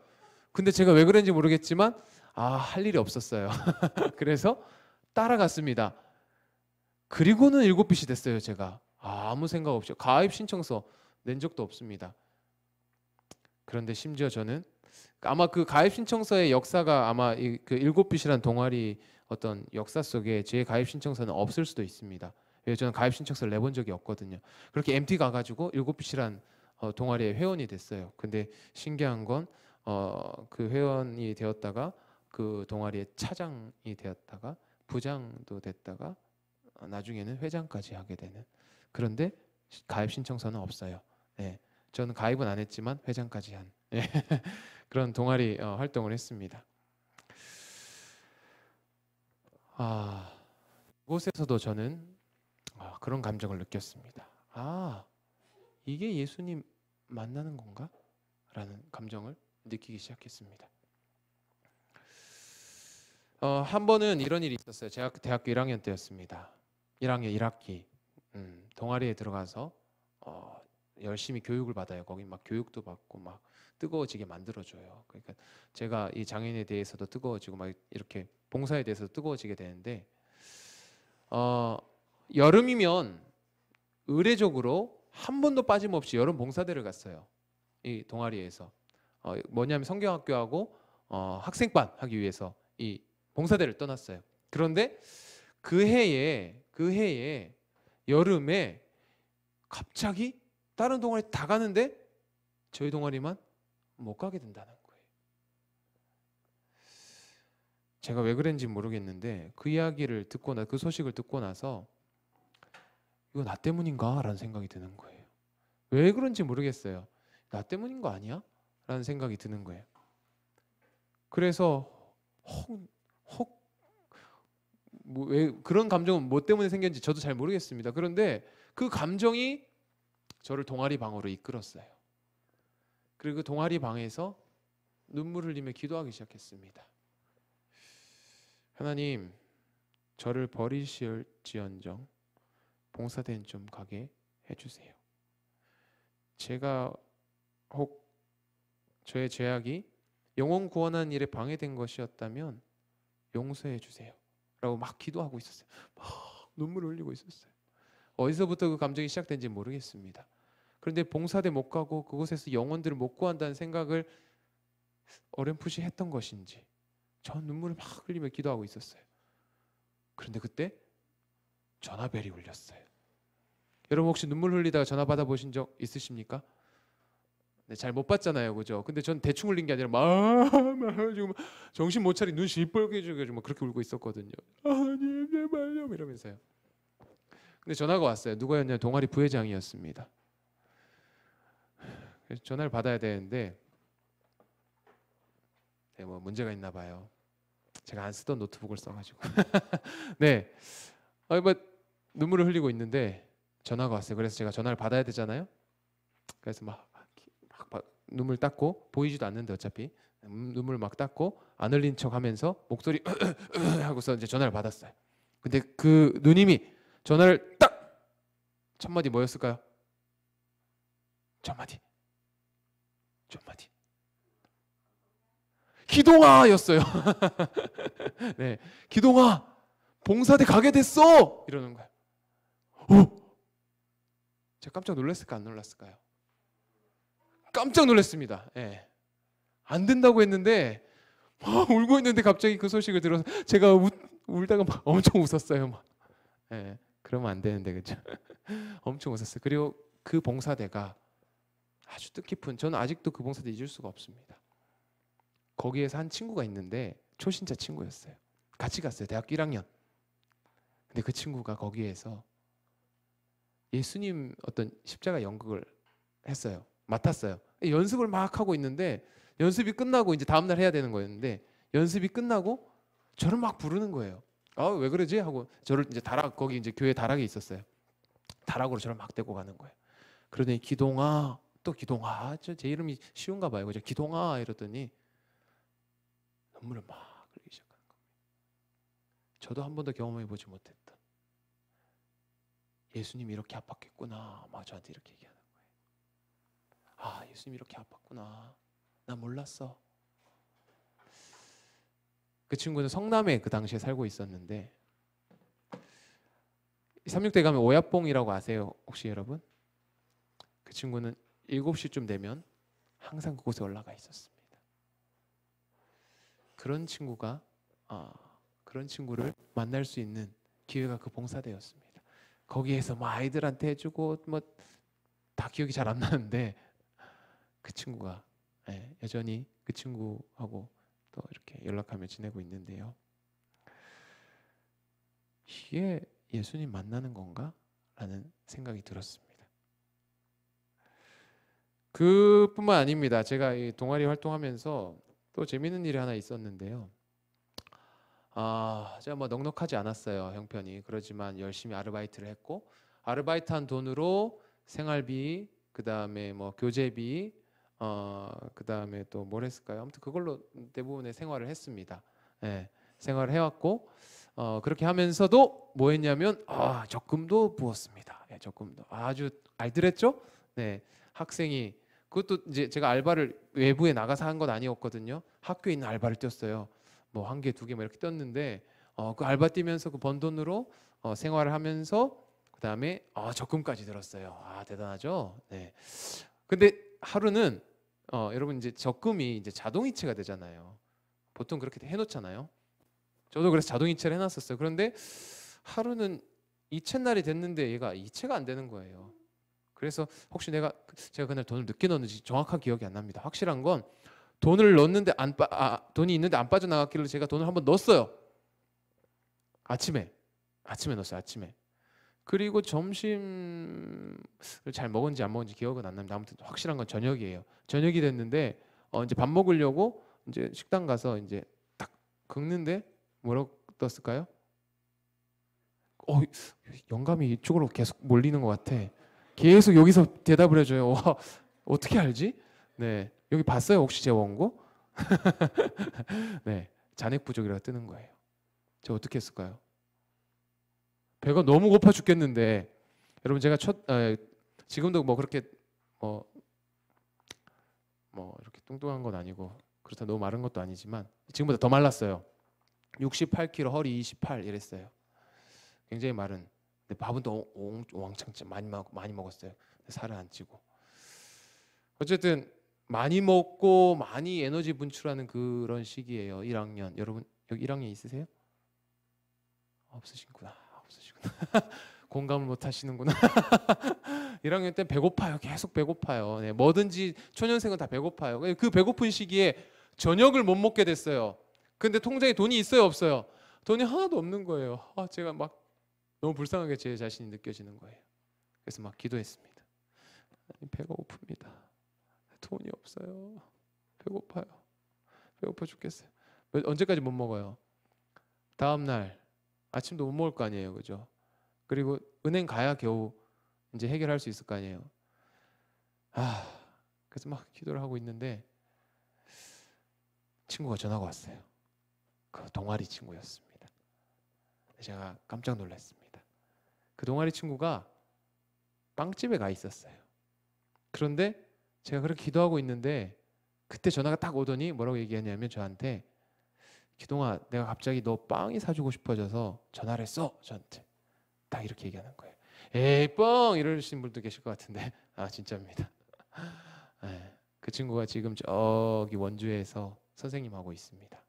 Speaker 1: 근데 제가 왜 그런지 모르겠지만 할 일이 없었어요. 그래서 따라갔습니다. 그리고는 일곱빛이 됐어요. 제가 아무 생각 없이 가입 신청서 낸 적도 없습니다. 그런데 심지어 저는 아마 그 가입 신청서의 역사가 아마 그 일곱빛이란 동아리 어떤 역사 속에 제 가입 신청서는 없을 수도 있습니다. 왜냐하면 저는 가입 신청서를 내본 적이 없거든요. 그렇게 MT 가가지고 일곱빛이란 동아리의 회원이 됐어요. 근데 신기한 건 그 회원이 되었다가 그 동아리의 차장이 되었다가 부장도 됐다가 나중에는 회장까지 하게 되는. 그런데 가입 신청서는 없어요. 네, 저는 가입은 안 했지만 회장까지 한 그런 동아리 활동을 했습니다. 그곳에서도 저는 그런 감정을 느꼈습니다. 이게 예수님 만나는 건가? 라는 감정을 느끼기 시작했습니다. 한 번은 이런 일이 있었어요. 제가 대학교 1학년 때였습니다. 1학년 1학기 동아리에 들어가서 열심히 교육을 받아요. 거기 막 교육도 받고 막 뜨거워지게 만들어줘요. 그러니까 제가 이 장애인에 대해서도 뜨거워지고 막 이렇게 봉사에 대해서도 뜨거워지게 되는데 여름이면 의례적으로 한 번도 빠짐없이 여름 봉사대를 갔어요. 이 동아리에서 뭐냐면 성경학교하고 학생반 하기 위해서 이 봉사대를 떠났어요. 그런데 그 해에 여름에 갑자기 다른 동아리 다 가는데 저희 동아리만 못 가게 된다는 거예요. 제가 왜 그런지 모르겠는데 그 이야기를 듣고 그 소식을 듣고 나서 이거 나 때문인가? 라는 생각이 드는 거예요. 왜 그런지 모르겠어요. 나 때문인 거 아니야? 라는 생각이 드는 거예요. 그래서 왜 그런 감정은 뭐 때문에 생겼는지 저도 잘 모르겠습니다. 그런데 그 감정이 저를 동아리 방으로 이끌었어요. 그리고 그 동아리 방에서 눈물을 흘리며 기도하기 시작했습니다. 하나님, 저를 버리실지언정 봉사대는 좀 가게 해주세요. 제가 혹 저의 죄악이 영혼 구원하는 일에 방해된 것이었다면 용서해 주세요. 라고 막 기도하고 있었어요. 막 눈물을 흘리고 있었어요. 어디서부터 그 감정이 시작된지 모르겠습니다. 그런데 봉사대 못 가고 그곳에서 영혼들을 못 구한다는 생각을 어렴풋이 했던 것인지 전 눈물을 막 흘리며 기도하고 있었어요. 그런데 그때 전화벨이 울렸어요. 여러분 혹시 눈물 흘리다가 전화 받아보신 적 있으십니까? 네, 잘 못 받잖아요, 그죠? 근데 전 대충 울린 게 아니라 막 지금 정신 못 차리 눈 시뻘게 해가지고 막 그렇게 울고 있었거든요. 하나님 제발요 이러면서요. 근데 전화가 왔어요. 누가였냐면 동아리 부회장이었습니다. 그래서 전화를 받아야 되는데 뭐 문제가 있나 봐요. 제가 안 쓰던 노트북을 써가지고 네, 뭐 눈물을 흘리고 있는데 전화가 왔어요. 그래서 제가 전화를 받아야 되잖아요. 그래서 막 눈물 닦고 보이지도 않는데 어차피 눈물 막 닦고 안 흘린 척하면서 목소리 하고서 이제 전화를 받았어요. 근데 그 누님이 전화를 딱 첫 마디 뭐였을까요? 첫 마디 기동아였어요. 네, 기동아 봉사대 가게 됐어 이러는 거예요. 제가 깜짝 놀랐을까 안 놀랐을까요? 깜짝 놀랐습니다. 예. 안 된다고 했는데 막 울고 있는데 갑자기 그 소식을 들어서 제가 울다가 막 엄청 웃었어요. 막. 예. 그러면 안 되는데 그죠? 엄청 웃었어요. 그리고 그 봉사대가 아주 뜻깊은, 저는 아직도 그 봉사대 잊을 수가 없습니다. 거기에서 한 친구가 있는데 초신자 친구였어요. 같이 갔어요. 대학교 1학년. 근데 그 친구가 거기에서 예수님 어떤 십자가 연극을 했어요. 맡았어요. 연습을 막 하고 있는데 연습이 끝나고 이제 다음 날 해야 되는 거였는데 연습이 끝나고 저를 막 부르는 거예요. 아, 왜 그러지? 하고 저를 이제 다락, 거기 이제 교회 다락에 있었어요. 다락으로 저를 막 데리고 가는 거예요. 그러더니 기동아, 또 기동아, 제 이름이 쉬운가 봐요. 그죠? 기동아 이러더니 눈물을 막 흘리기 시작하는 겁니다. 저도 한 번도 경험해 보지 못했던 예수님이 이렇게 아팠겠구나, 막 저한테 이렇게 얘기하는 거예요. 아, 예수님이 이렇게 아팠구나, 나 몰랐어. 그 친구는 성남에 그 당시에 살고 있었는데 36대 가면 오야뽕이라고 아세요? 혹시 여러분? 그 친구는 7시쯤 되면 항상 그곳에 올라가 있었습니다. 그런 친구가 그런 친구를 만날 수 있는 기회가 그 봉사대였습니다. 거기에서 뭐 아이들한테 해주고 뭐 다 기억이 잘 안 나는데 그 친구가 여전히 그 친구하고 또 이렇게 연락하며 지내고 있는데요. 이게 예수님 만나는 건가? 라는 생각이 들었습니다. 그뿐만 아닙니다. 제가 이 동아리 활동하면서 또 재밌는 일이 하나 있었는데요. 제가 뭐 넉넉하지 않았어요, 형편이. 그러지만 열심히 아르바이트를 했고 아르바이트한 돈으로 생활비, 그 다음에 뭐 교재비, 그 다음에 또 뭘 했을까요? 아무튼 그걸로 대부분의 생활을 했습니다. 생활을 해왔고 그렇게 하면서도 뭐 했냐면 적금도 부었습니다. 적금도 아주 알뜰했죠. 네, 학생이 그것도 이제 제가 알바를 외부에 나가서 한 건 아니었거든요. 학교에 있는 알바를 뛰었어요. 뭐 한 개, 두 개 뭐 이렇게 뛰었는데 그 알바 뛰면서 그 번 돈으로 생활을 하면서 그 다음에 적금까지 들었어요. 대단하죠. 네. 근데 하루는 여러분 이제 적금이 이제 자동이체가 되잖아요. 보통 그렇게 해놓잖아요. 저도 그래서 자동이체를 해놨었어요. 그런데 하루는 이체 날이 됐는데 얘가 이체가 안 되는 거예요. 그래서 혹시 제가 그날 돈을 늦게 넣었는지 정확한 기억이 안 납니다. 확실한 건 돈을 넣었는데 돈이 있는데 안 빠져나갔길래 제가 돈을 한번 넣었어요. 아침에 넣었어요. 아침에. 그리고 점심을 잘 먹은지 안 먹은지 기억은 안 납니다. 아무튼 확실한 건 저녁이에요. 저녁이 됐는데 이제 밥 먹으려고 이제 식당 가서 이제 딱 긁는데 뭐라고 떴을까요? 영감이 이쪽으로 계속 몰리는 것 같아. 계속 여기서 대답을 해줘요. 와, 어떻게 알지? 네, 여기 봤어요? 혹시 제 원고? 네, 잔액 부족이라고 뜨는 거예요. 저 어떻게 했을까요? 배가 너무 고파 죽겠는데 여러분 제가 지금도 뭐 그렇게 뭐 이렇게 뚱뚱한 건 아니고 그렇다 너무 마른 것도 아니지만 지금보다 더 말랐어요. 68kg, 허리 28 이랬어요. 굉장히 마른. 근데 밥은 또 왕창 많이 먹었어요. 살은 안 찌고. 어쨌든 많이 먹고 많이 에너지 분출하는 그런 시기예요. 1학년. 여러분 여기 1학년 있으세요? 없으시구나. 공감을 못 하시는구나. 1학년 때 배고파요. 계속 배고파요. 네, 뭐든지 초년생은 다 배고파요. 그 배고픈 시기에 저녁을 못 먹게 됐어요. 근데 통장에 돈이 있어요, 없어요? 돈이 하나도 없는 거예요. 제가 막 너무 불쌍하게 제 자신이 느껴지는 거예요. 그래서 막 기도했습니다. 배가 고픕니다. 돈이 없어요. 배고파요. 배고파 죽겠어요. 언제까지 못 먹어요? 다음 날 아침도 못 먹을 거 아니에요, 그죠? 그리고 은행 가야 겨우 이제 해결할 수 있을 거 아니에요. 그래서 막 기도를 하고 있는데 친구가 전화가 왔어요. 그 동아리 친구였습니다. 제가 깜짝 놀랐습니다. 그 동아리 친구가 빵집에 가 있었어요. 그런데 제가 그렇게 기도하고 있는데 그때 전화가 딱 오더니 뭐라고 얘기하냐면 저한테 기동아, 내가 갑자기 너 빵이 사주고 싶어져서 전화를 했어. 저한테 딱 이렇게 얘기하는 거예요. 에이 뻥 이러시는 분도 계실 것 같은데 진짜입니다. 그 친구가 지금 저기 원주에서 선생님하고 있습니다.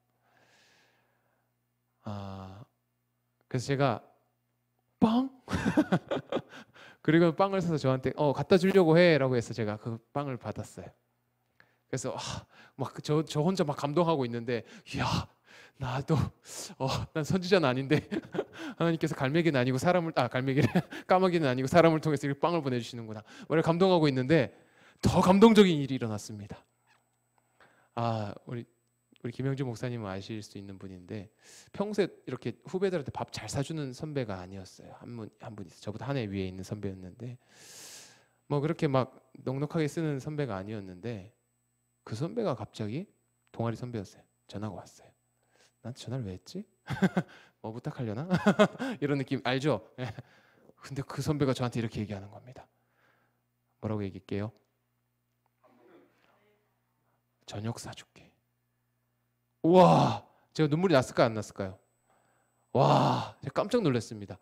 Speaker 1: 그래서 제가 뻥? 그리고 빵을 사서 저한테 갖다 주려고 해라고 해서 제가 그 빵을 받았어요. 그래서 막 저 혼자 막 감동하고 있는데, 이야, 나도 난 선지자는 아닌데 하나님께서 갈매기는 아니고 사람을 갈매기를 까마귀는 아니고 사람을 통해서 이렇게 빵을 보내주시는구나. 오늘 감동하고 있는데 더 감동적인 일이 일어났습니다. 우리 김영주 목사님은 아실 수 있는 분인데 평소에 이렇게 후배들한테 밥 잘 사주는 선배가 아니었어요. 한 분 있어요. 저보다 한 해 위에 있는 선배였는데 뭐 그렇게 막 넉넉하게 쓰는 선배가 아니었는데 그 선배가 갑자기 동아리 선배였어요. 전화가 왔어요. 나한테 전화를 왜 했지? 뭐 부탁하려나? 이런 느낌 알죠? 근데 그 선배가 저한테 이렇게 얘기하는 겁니다. 뭐라고 얘기할게요? 저녁 사줄게. 우와, 제가 눈물이 났을까 안 났을까요? 와, 제가 깜짝 놀랐습니다.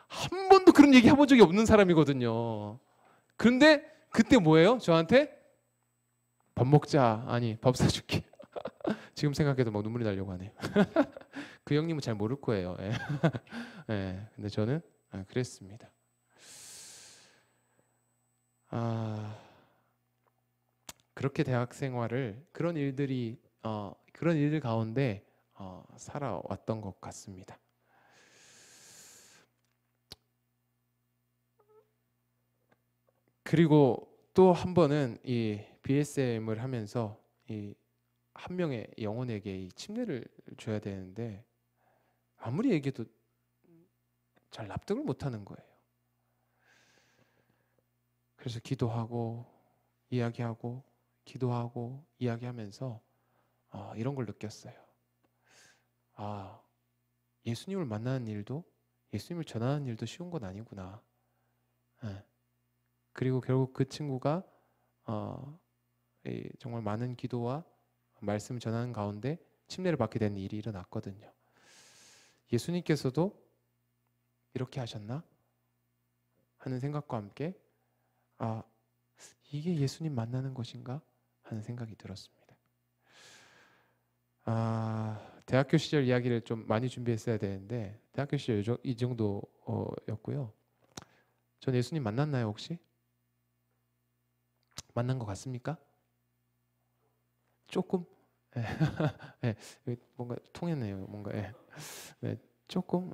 Speaker 1: 한 번도 그런 얘기 해본 적이 없는 사람이거든요. 그런데 그때 뭐예요? 저한테 밥 먹자. 아니, 밥 사줄게. 지금 생각해도 막 눈물이 나려고 하네요. 그 형님은 잘 모를 거예요. 예. 예, 근데 저는 그랬습니다. 그렇게 대학 생활을 그런 일들 가운데 살아왔던 것 같습니다. 그리고 또 한 번은 이 BSM을 하면서 이 한 명의 영혼에게 이 침례를 줘야 되는데 아무리 얘기해도 잘 납득을 못하는 거예요. 그래서 기도하고 이야기하고 기도하고 이야기하면서 이런 걸 느꼈어요. 예수님을 만나는 일도 예수님을 전하는 일도 쉬운 건 아니구나. 그리고 결국 그 친구가 정말 많은 기도와 말씀 전하는 가운데 침례를 받게 되는 일이 일어났거든요. 예수님께서도 이렇게 하셨나? 하는 생각과 함께 이게 예수님 만나는 것인가? 하는 생각이 들었습니다. 대학교 시절 이야기를 좀 많이 준비했어야 되는데 대학교 시절 이 정도였고요. 전 예수님 만났나요 혹시? 만난 것 같습니까? 조금? 네, 뭔가 통했네요. 뭔가 조금?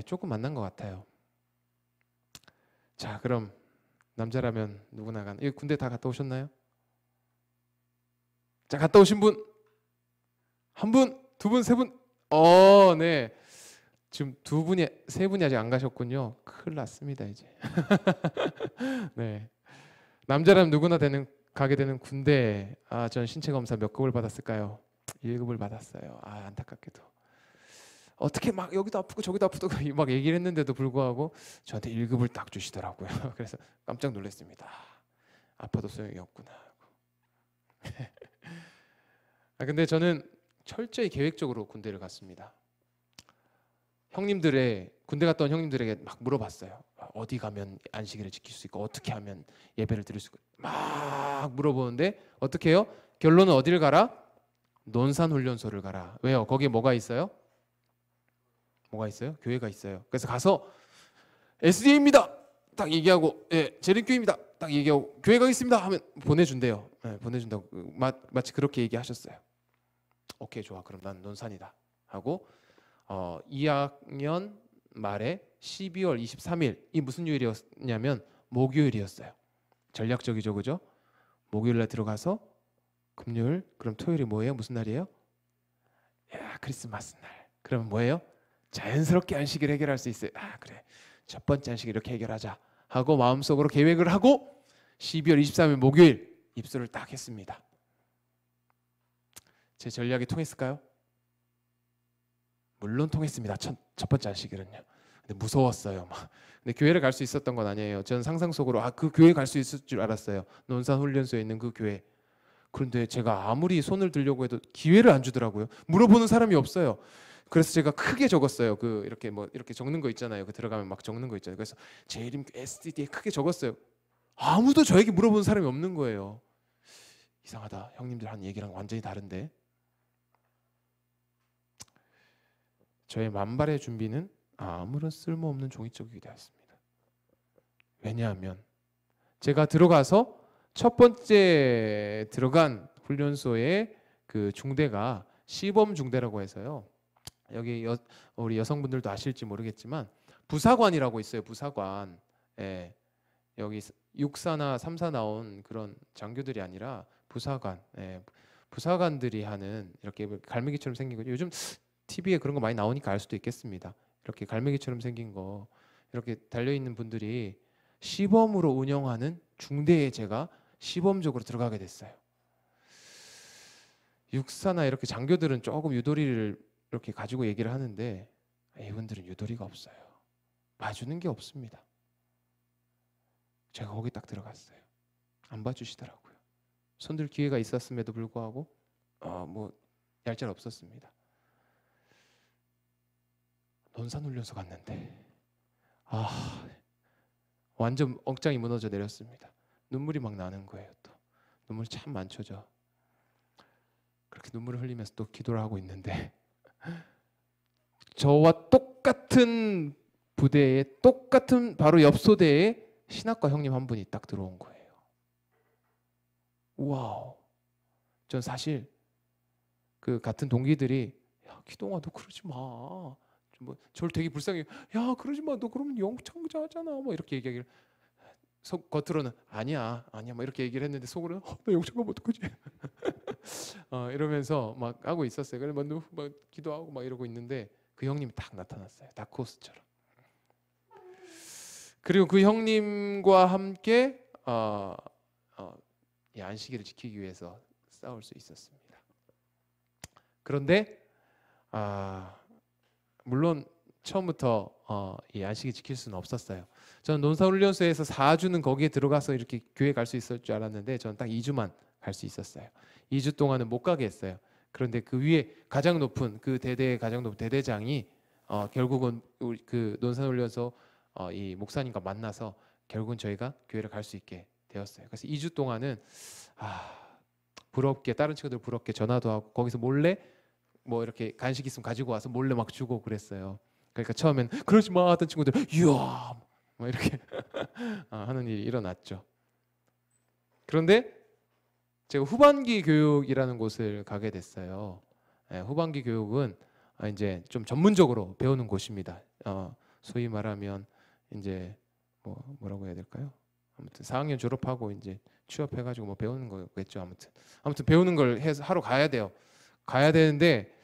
Speaker 1: 조금 만난 것 같아요. 자, 그럼 남자라면 누구나 가는. 군대 다 갔다 오셨나요? 자, 갔다 오신 분? 한 분? 두 분? 세 분? 네. 지금 세 분이 아직 안 가셨군요. 큰일 났습니다 이제. 네. 남자라면 누구나 가게 되는 군대. 전 신체 검사 몇 급을 받았을까요? 1급을 받았어요. 안타깝게도. 어떻게 막 여기도 아프고 저기도 아프고 막 얘기를 했는데도 불구하고 저한테 1급을 딱 주시더라고요. 그래서 깜짝 놀랐습니다. 아파도 소용이 없구나. 근데 저는 철저히 계획적으로 군대를 갔습니다. 군대 갔다 온 형님들에게 막 물어봤어요. 어디 가면 안식일을 지킬 수 있고 어떻게 하면 예배를 드릴 수 있고 막 물어보는데 어떻게 해요? 결론은 어디를 가라? 논산훈련소를 가라. 왜요? 거기에 뭐가 있어요? 뭐가 있어요? 교회가 있어요. 그래서 가서 SDA입니다. 딱 얘기하고 재림교회입니다. 딱 얘기하고 교회가 있습니다 하면 보내준대요. 보내준다고 마치 그렇게 얘기하셨어요. 오케이 좋아. 그럼 난 논산이다 하고 2학년 말에 12월 23일 이 무슨 요일이었냐면 목요일이었어요. 전략적이죠, 그죠? 목요일날 들어가서 금요일 그럼 토요일이 뭐예요? 무슨 날이에요? 크리스마스 날. 그러면 뭐예요? 자연스럽게 안식일 해결할 수 있어요. 그래. 첫 번째 안식일 이렇게 해결하자 하고 마음속으로 계획을 하고 12월 23일 목요일 입소를 딱 했습니다. 제 전략이 통했을까요? 물론 통했습니다. 첫 번째 안식일은요. 근데 무서웠어요. 근데 교회를 갈 수 있었던 건 아니에요. 저는 상상 속으로 그 교회 갈 수 있을 줄 알았어요. 논산 훈련소에 있는 그 교회. 그런데 제가 아무리 손을 들려고 해도 기회를 안 주더라고요. 물어보는 사람이 없어요. 그래서 제가 크게 적었어요. 이렇게 적는 거 있잖아요. 들어가면 막 적는 거 있잖아요. 그래서 제 이름 SDD에 크게 적었어요. 아무도 저에게 물어보는 사람이 없는 거예요. 이상하다. 형님들 하는 얘기랑 완전히 다른데. 저의 만발의 준비는 아무런 쓸모없는 종이쪽이 되었습니다. 왜냐하면 제가 들어가서 첫 번째 들어간 훈련소의 그 중대가 시범 중대라고 해서요. 여기 우리 여성분들도 아실지 모르겠지만 부사관이라고 있어요. 부사관. 예. 여기 육사나 삼사 나온 그런 장교들이 아니라 부사관. 예. 부사관들이 하는 이렇게 갈매기처럼 생긴 거. 요즘 TV에 그런 거 많이 나오니까 알 수도 있겠습니다. 이렇게 갈매기처럼 생긴 거 이렇게 달려 있는 분들이 시범으로 운영하는 중대에 제가 시범적으로 들어가게 됐어요. 육사나 이렇게 장교들은 조금 유도리를 이렇게 가지고 얘기를 하는데 이분들은 유도리가 없어요. 봐주는 게 없습니다. 제가 거기 딱 들어갔어요. 안 봐주시더라고요. 손들 기회가 있었음에도 불구하고 뭐 얄짤 없었습니다. 논산훈련소 갔는데 완전 억장이 무너져 내렸습니다. 눈물이 막 나는 거예요. 또 눈물이 참 많죠. 그렇게 눈물을 흘리면서 또 기도를 하고 있는데 저와 똑같은 부대에 똑같은 바로 옆 소대에 신학과 형님 한 분이 딱 들어온 거예요. 와우. 전 사실 그 같은 동기들이 야 기동아 너 그러지 마. 뭐 저를 되게 불쌍해. 야 그러지 마. 너 그러면 영창자잖아. 뭐 이렇게 얘기하기를 겉으로는 아니야 뭐 이렇게 얘기를 했는데 속으로는 나 영창 가면 어떡하지? 이러면서 막 하고 있었어요. 그래 막 기도하고 막 이러고 있는데 그 형님이 딱 나타났어요. 다크호스처럼. 그리고 그 형님과 함께 이 안식일을 지키기 위해서 싸울 수 있었습니다. 그런데 물론 처음부터 이 안식일 지킬 수는 없었어요. 저는 논산훈련소에서 4주는 거기에 들어가서 이렇게 교회 갈 수 있을 줄 알았는데 저는 딱 2주만 갈 수 있었어요. 2주 동안은 못 가게 했어요. 그런데 그 위에 가장 높은 그 대대의 가장 높은 대대장이 결국은 우리 그 논산훈련소 이 목사님과 만나서 결국은 저희가 교회를 갈 수 있게 되었어요. 그래서 2주 동안은 부럽게 다른 친구들 부럽게 전화도 하고 거기서 몰래 뭐 이렇게 간식 있으면 가지고 와서 몰래 막 주고 그랬어요. 그러니까 처음엔 그러지 마 하던 친구들 이야 뭐 이렇게 하는 일이 일어났죠. 그런데 제가 후반기 교육이라는 곳을 가게 됐어요. 후반기 교육은 이제 좀 전문적으로 배우는 곳입니다. 소위 말하면 이제 뭐라고 해야 될까요? 아무튼 4학년 졸업하고 이제 취업해가지고 뭐 배우는 거겠죠. 아무튼 배우는 걸 해서 하러 가야 돼요. 가야 되는데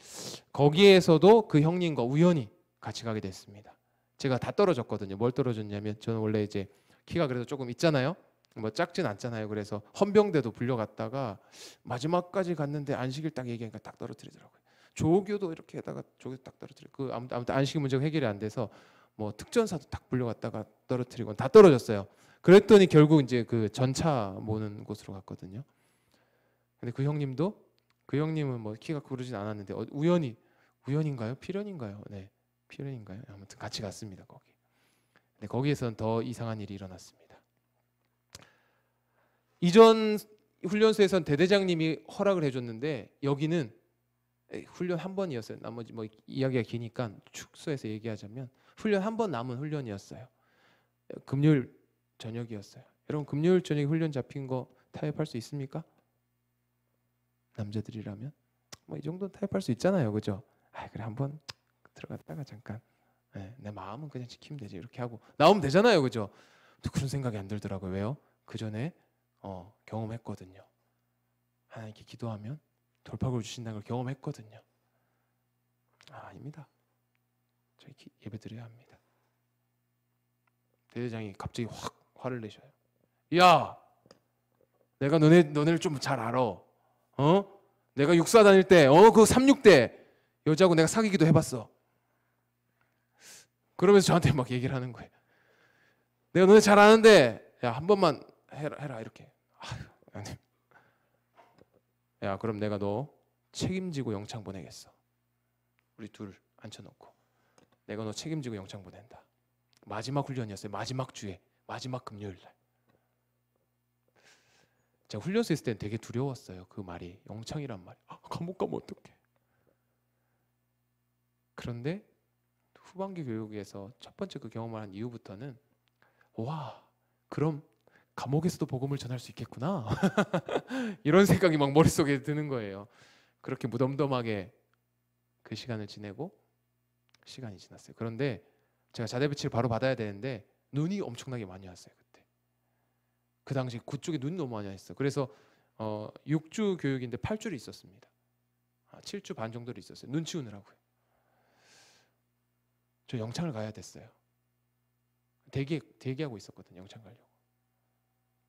Speaker 1: 거기에서도 그 형님과 우연히 같이 가게 됐습니다. 제가 다 떨어졌거든요. 뭘 떨어졌냐면 저는 원래 이제 키가 그래도 조금 있잖아요. 뭐 작진 않잖아요. 그래서 헌병대도 불려갔다가 마지막까지 갔는데 안식일 딱 얘기하니까 딱 떨어뜨리더라고요. 조교도 이렇게 하다가 조교 딱 떨어뜨리고 그 아무튼 안식일 문제가 해결이 안 돼서 뭐 특전사도 딱 불려갔다가 떨어뜨리고 다 떨어졌어요. 그랬더니 결국 이제 그 전차 모는 곳으로 갔거든요. 근데 그 형님은 뭐 키가 그러진 않았는데 우연인가요? 필연인가요? 네, 필연인가요? 아무튼 같이 갔습니다 거기. 근데 거기에서는 더 이상한 일이 일어났습니다. 이전 훈련소에선 대대장님이 허락을 해줬는데 여기는 훈련 한 번이었어요. 나머지 뭐 이야기가 기니까 축소해서 얘기하자면 훈련 한 번 남은 훈련이었어요. 금요일 저녁이었어요. 여러분 금요일 저녁에 훈련 잡힌 거 타협할 수 있습니까? 남자들이라면 뭐 이 정도는 타협할 수 있잖아요, 그죠? 그래 한번 들어갔다가 잠깐 내 마음은 그냥 지키면 되지 이렇게 하고 나오면 되잖아요, 그죠? 또 그런 생각이 안 들더라고요. 왜요? 그 전에 경험했거든요. 하나님께 기도하면 돌파구를 주신다는 걸 경험했거든요. 아닙니다. 저희 예배 드려야 합니다. 대대장이 갑자기 확 화를 내셔요. 야, 내가 너네를 좀 잘 알아. 내가 육사 다닐 때, 그 36대 여자하고 내가 사귀기도 해봤어. 그러면서 저한테 막 얘기를 하는 거예요. 내가 너네 잘 아는데, 야, 한 번만 해라 이렇게. 아니. 야, 그럼 내가 너 책임지고 영창 보내겠어. 우리 둘 앉혀놓고. 내가 너 책임지고 영창 보낸다. 마지막 훈련이었어요. 마지막 주에, 마지막 금요일 날. 제가 훈련소에 있을 때는 되게 두려웠어요. 그 말이, 영창이란 말이. 감옥 가면 어떡해. 그런데 후반기 교육에서 첫 번째 그 경험을 한 이후부터는 와, 그럼 감옥에서도 복음을 전할 수 있겠구나. 이런 생각이 막 머릿속에 드는 거예요. 그렇게 무덤덤하게 그 시간을 지내고 시간이 지났어요. 그런데 제가 자대 배치를 바로 받아야 되는데 눈이 엄청나게 많이 왔어요. 그때 그 당시 그쪽에 눈이 너무 많이 왔어요. 그래서 6주 교육인데 8주를 있었습니다. 7주 반 정도를 있었어요. 눈 치우느라고요. 저 영창을 가야 됐어요. 대기하고 있었거든요. 영창 가려고.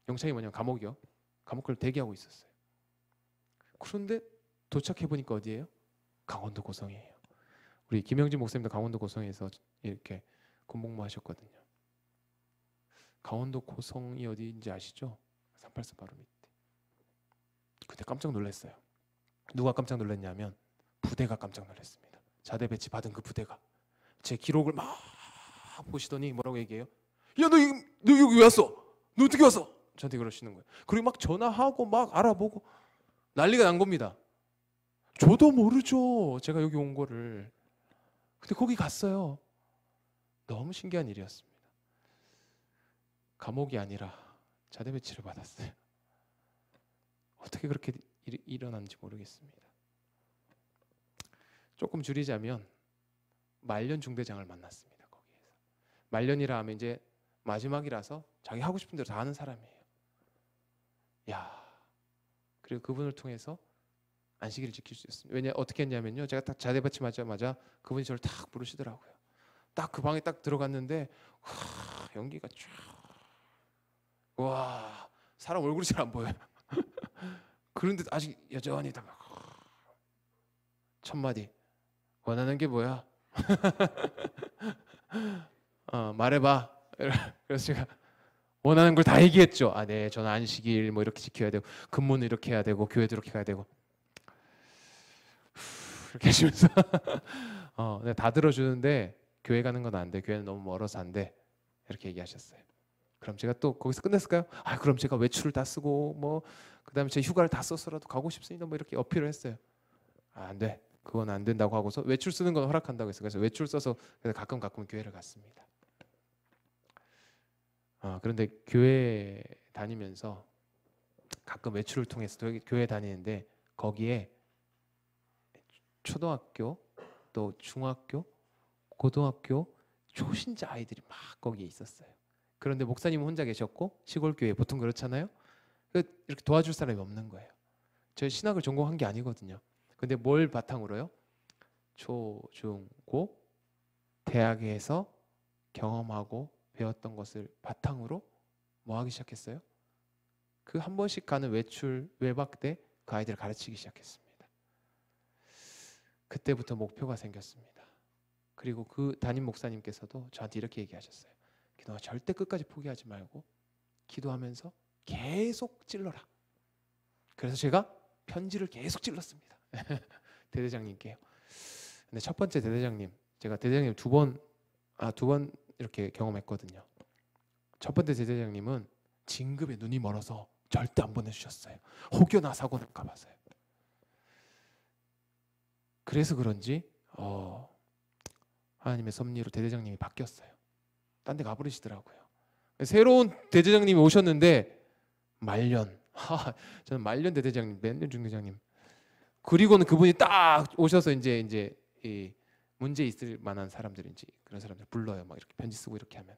Speaker 1: 영창이 뭐냐면 감옥이요. 감옥을 대기하고 있었어요. 그런데 도착해 보니까 어디예요? 강원도 고성이에요. 우리 김영진 목사님도 강원도 고성에서 이렇게 군복무 하셨거든요. 강원도 고성이 어디인지 아시죠? 383 바로 밑에. 그때 깜짝 놀랐어요. 누가 깜짝 놀랐냐면 부대가 깜짝 놀랐습니다. 자대 배치 받은 그 부대가 제 기록을 막 보시더니 뭐라고 얘기해요? 야, 너 여기 왜 왔어? 너 어떻게 왔어? 저한테 그러시는 거예요. 그리고 막 전화하고 막 알아보고 난리가 난 겁니다. 저도 모르죠. 제가 여기 온 거를. 근데 거기 갔어요. 너무 신기한 일이었습니다. 감옥이 아니라 자대 배치를 받았어요. 어떻게 그렇게 일어났는지 모르겠습니다. 조금 줄이자면 말년 중대장을 만났습니다. 거기에서. 말년이라 하면 이제 마지막이라서 자기 하고 싶은 대로 다 하는 사람이에요. 야, 그리고 그분을 통해서 안식일을 지킬 수 있었습니다. 왜냐 어떻게 했냐면요, 제가 딱 자대 받자마자 그분이 저를 딱 부르시더라고요. 딱 그 방에 딱 들어갔는데 연기가 쫙, 와, 사람 얼굴이 잘 안 보여요. 그런데 아직 여전히 다 첫 마디, 원하는 게 뭐야? 말해봐. 그래서 제가 원하는 걸 다 얘기했죠. 네, 저는 안식일 뭐 이렇게 지켜야 되고 근무는 이렇게 해야 되고 교회도 이렇게 가야 되고 이렇게 하시면서 네, 다 들어주는데 교회 가는 건 안 돼. 교회는 너무 멀어서 안 돼. 이렇게 얘기하셨어요. 그럼 제가 또 거기서 끝냈을까요? 그럼 제가 외출을 다 쓰고 뭐 그다음에 제 휴가를 다 써서라도 가고 싶습니다. 뭐 이렇게 어필을 했어요. 안 돼. 그건 안 된다고 하고서 외출 쓰는 건 허락한다고 했어요. 그래서 외출 써서 그래서 가끔 교회를 갔습니다. 그런데 교회 다니면서 가끔 외출을 통해서 교회 다니는데 거기에 초등학교 또 중학교 고등학교 초신자 아이들이 막 거기에 있었어요. 그런데 목사님은 혼자 계셨고 시골 교회 보통 그렇잖아요. 이렇게 도와줄 사람이 없는 거예요. 저희 신학을 전공한 게 아니거든요. 근데 뭘 바탕으로요? 초, 중, 고 대학에서 경험하고 배웠던 것을 바탕으로 뭐 하기 시작했어요? 그 한 번씩 가는 외박 때 그 아이들을 가르치기 시작했습니다. 그때부터 목표가 생겼습니다. 그리고 그 담임 목사님께서도 저한테 이렇게 얘기하셨어요. 너가 절대 끝까지 포기하지 말고 기도하면서 계속 찔러라. 그래서 제가 편지를 계속 찔렀습니다. 대대장님께요. 근데 첫 번째 대대장님, 제가 대대장님 두 번 이렇게 경험했거든요. 첫 번째 대대장님은 진급에 눈이 멀어서 절대 안 보내주셨어요. 혹여나 사고 날까 봐서요. 그래서 그런지 하나님의 섭리로 대대장님이 바뀌었어요. 딴 데 가버리시더라고요. 새로운 대대장님이 오셨는데 말년, 저는 말년 대대장님, 말년 중대장님. 그리고는 그분이 딱 오셔서 이제 이 문제 있을 만한 사람들인지 그런 사람들 불러요. 막 이렇게 편지 쓰고 이렇게 하면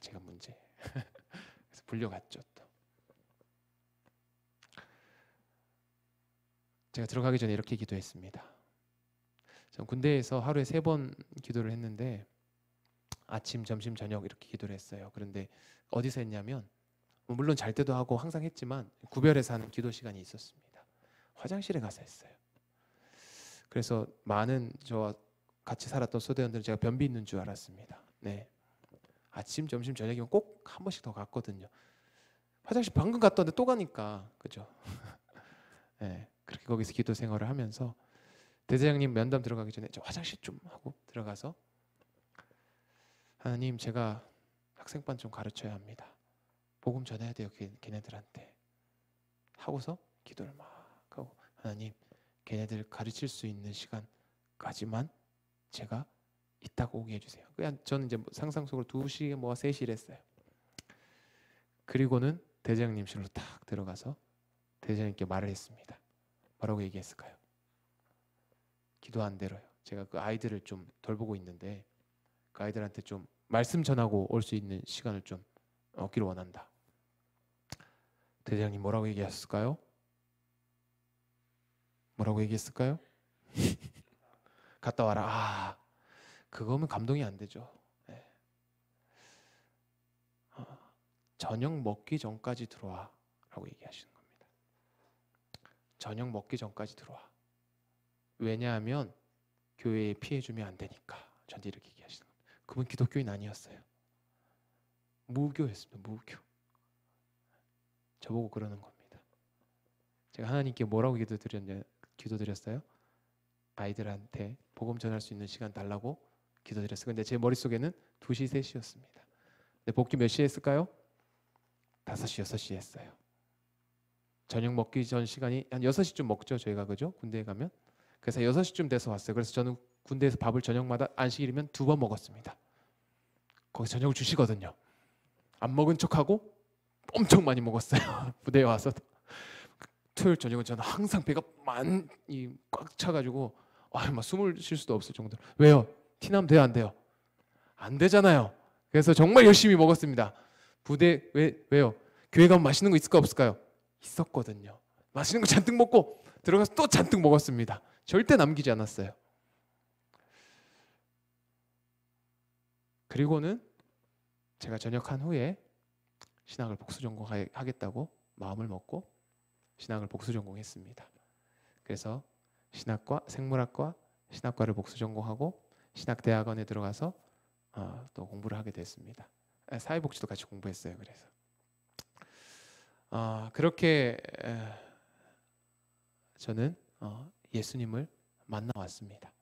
Speaker 1: 제가 문제. 그래서 불려갔죠. 또 제가 들어가기 전에 이렇게 기도했습니다. 전 군대에서 하루에 3번 기도를 했는데 아침, 점심, 저녁 이렇게 기도를 했어요. 그런데 어디서 했냐면 물론 잘 때도 하고 항상 했지만 구별해서 하는 기도 시간이 있었습니다. 화장실에 가서 했어요. 그래서 많은 저와 같이 살았던 소대원들은 제가 변비 있는 줄 알았습니다. 네, 아침, 점심, 저녁이면 꼭 한 번씩 더 갔거든요. 화장실 방금 갔다 왔는데 또 가니까 그죠? 네, 그렇게 거기서 기도 생활을 하면서 대대장님 면담 들어가기 전에 저 화장실 좀 하고 들어가서 하나님, 제가 학생반 좀 가르쳐야 합니다. 복음 전해야 돼요, 걔네들한테. 하고서 기도를 막 하고 하나님, 걔네들 가르칠 수 있는 시간까지만 제가 이따가 오게 해주세요. 그냥 저는 이제 상상 속으로 2시 뭐 3시 이랬어요. 그리고는 대장님실로 딱 들어가서 대장님께 말을 했습니다. 뭐라고 얘기했을까요? 기도 안 들어요. 제가 그 아이들을 좀 돌보고 있는데 그 아이들한테 좀 말씀 전하고 올 수 있는 시간을 좀 얻기를 원한다. 대장님 뭐라고 얘기했을까요? 뭐라고 얘기했을까요? 갔다 와라. 아, 그거면 감동이 안 되죠. 네. 저녁 먹기 전까지 들어와 라고 얘기하시는 겁니다. 저녁 먹기 전까지 들어와. 왜냐하면 교회에 피해 주면 안 되니까. 저한테 이렇게 얘기하시는 겁니다. 그분 기독교인 아니었어요. 무교였습니다. 무교. 저보고 그러는 겁니다. 제가 하나님께 뭐라고 기도드렸어요? 아이들한테 복음 전할 수 있는 시간 달라고 기도드렸어요. 근데 제 머릿속에는 2시, 3시였습니다. 근데 복귀 몇 시에 했을까요? 5시, 6시에 했어요. 저녁 먹기 전 시간이 한 6시쯤 먹죠. 저희가 그죠? 군대에 가면. 그래서 6시쯤 돼서 왔어요. 그래서 저는 군대에서 밥을 저녁마다 안식일이면 2번 먹었습니다. 거기서 저녁을 주시거든요. 안 먹은 척하고 엄청 많이 먹었어요. 부대에 와서. 토요일 저녁은 저는 항상 배가 많이 꽉 차가지고 막 숨을 쉴 수도 없을 정도로. 왜요? 티나면 돼요? 안 돼요? 안 되잖아요. 그래서 정말 열심히 먹었습니다. 부대 왜요? 교회 가면 맛있는 거 있을까 없을까요? 있었거든요. 맛있는 거 잔뜩 먹고 들어가서 또 잔뜩 먹었습니다. 절대 남기지 않았어요. 그리고는 제가 전역한 후에 신학을 복수 전공하겠다고 마음을 먹고 신학을 복수 전공했습니다. 그래서 신학과, 생물학과, 신학과를 복수 전공하고 신학대학원에 들어가서 또 공부를 하게 됐습니다. 사회복지도 같이 공부했어요. 그래서 그렇게 저는 예수님을 만나왔습니다.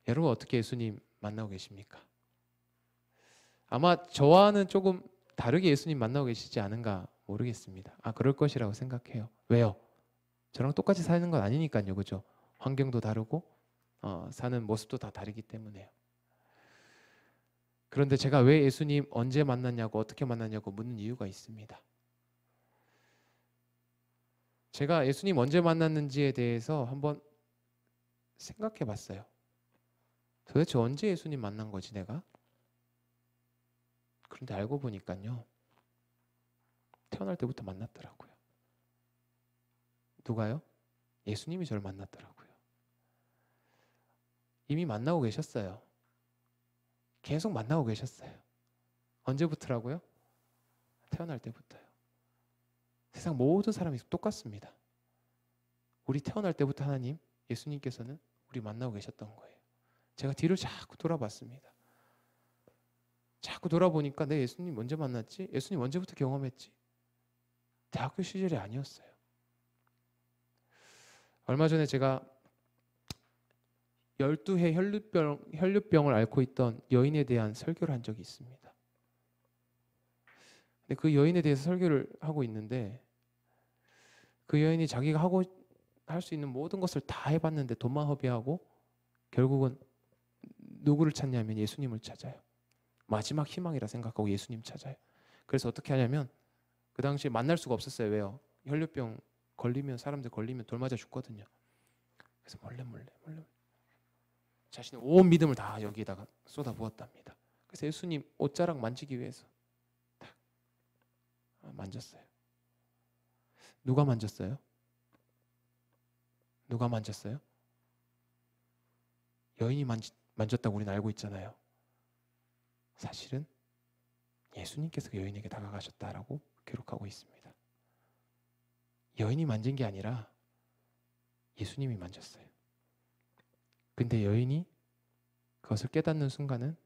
Speaker 1: 여러분 어떻게 예수님 만나고 계십니까? 아마 저와는 조금 다르게 예수님 만나고 계시지 않은가 모르겠습니다. 그럴 것이라고 생각해요. 왜요? 저랑 똑같이 사는 건 아니니까요. 그죠? 환경도 다르고 사는 모습도 다 다르기 때문에요. 그런데 제가 왜 예수님 언제 만났냐고 어떻게 만났냐고 묻는 이유가 있습니다. 제가 예수님 언제 만났는지에 대해서 한번 생각해 봤어요. 도대체 언제 예수님 만난 거지 내가? 그런데 알고 보니까요. 태어날 때부터 만났더라고요. 누가요? 예수님이 저를 만났더라고요. 이미 만나고 계셨어요. 계속 만나고 계셨어요. 언제부터라고요? 태어날 때부터요. 세상 모든 사람이 똑같습니다. 우리 태어날 때부터 하나님, 예수님께서는 우리 만나고 계셨던 거예요. 제가 뒤를 자꾸 돌아봤습니다. 자꾸 돌아보니까 내 예수님 언제 만났지? 예수님 언제부터 경험했지? 대학교 시절이 아니었어요. 얼마 전에 제가 12해 혈류병을 앓고 있던 여인에 대한 설교를 한 적이 있습니다. 근데 그 여인에 대해서 설교를 하고 있는데 그 여인이 자기가 할 수 있는 모든 것을 다 해봤는데 돈만 허비하고 결국은 누구를 찾냐면 예수님을 찾아요. 마지막 희망이라 생각하고 예수님 찾아요. 그래서 어떻게 하냐면 그 당시에 만날 수가 없었어요. 왜요? 혈류병 사람들 걸리면 돌 맞아 죽거든요. 그래서 몰래 자신의 온 믿음을 다 여기에다가 쏟아부었답니다. 그래서 예수님 옷자락 만지기 위해서 딱 만졌어요. 누가 만졌어요? 누가 만졌어요? 여인이 만졌다고 우리는 알고 있잖아요. 사실은 예수님께서 여인에게 다가가셨다라고 기록하고 있습니다. 여인이 만진 게 아니라 예수님이 만졌어요. 근데 여인이 그것을 깨닫는 순간은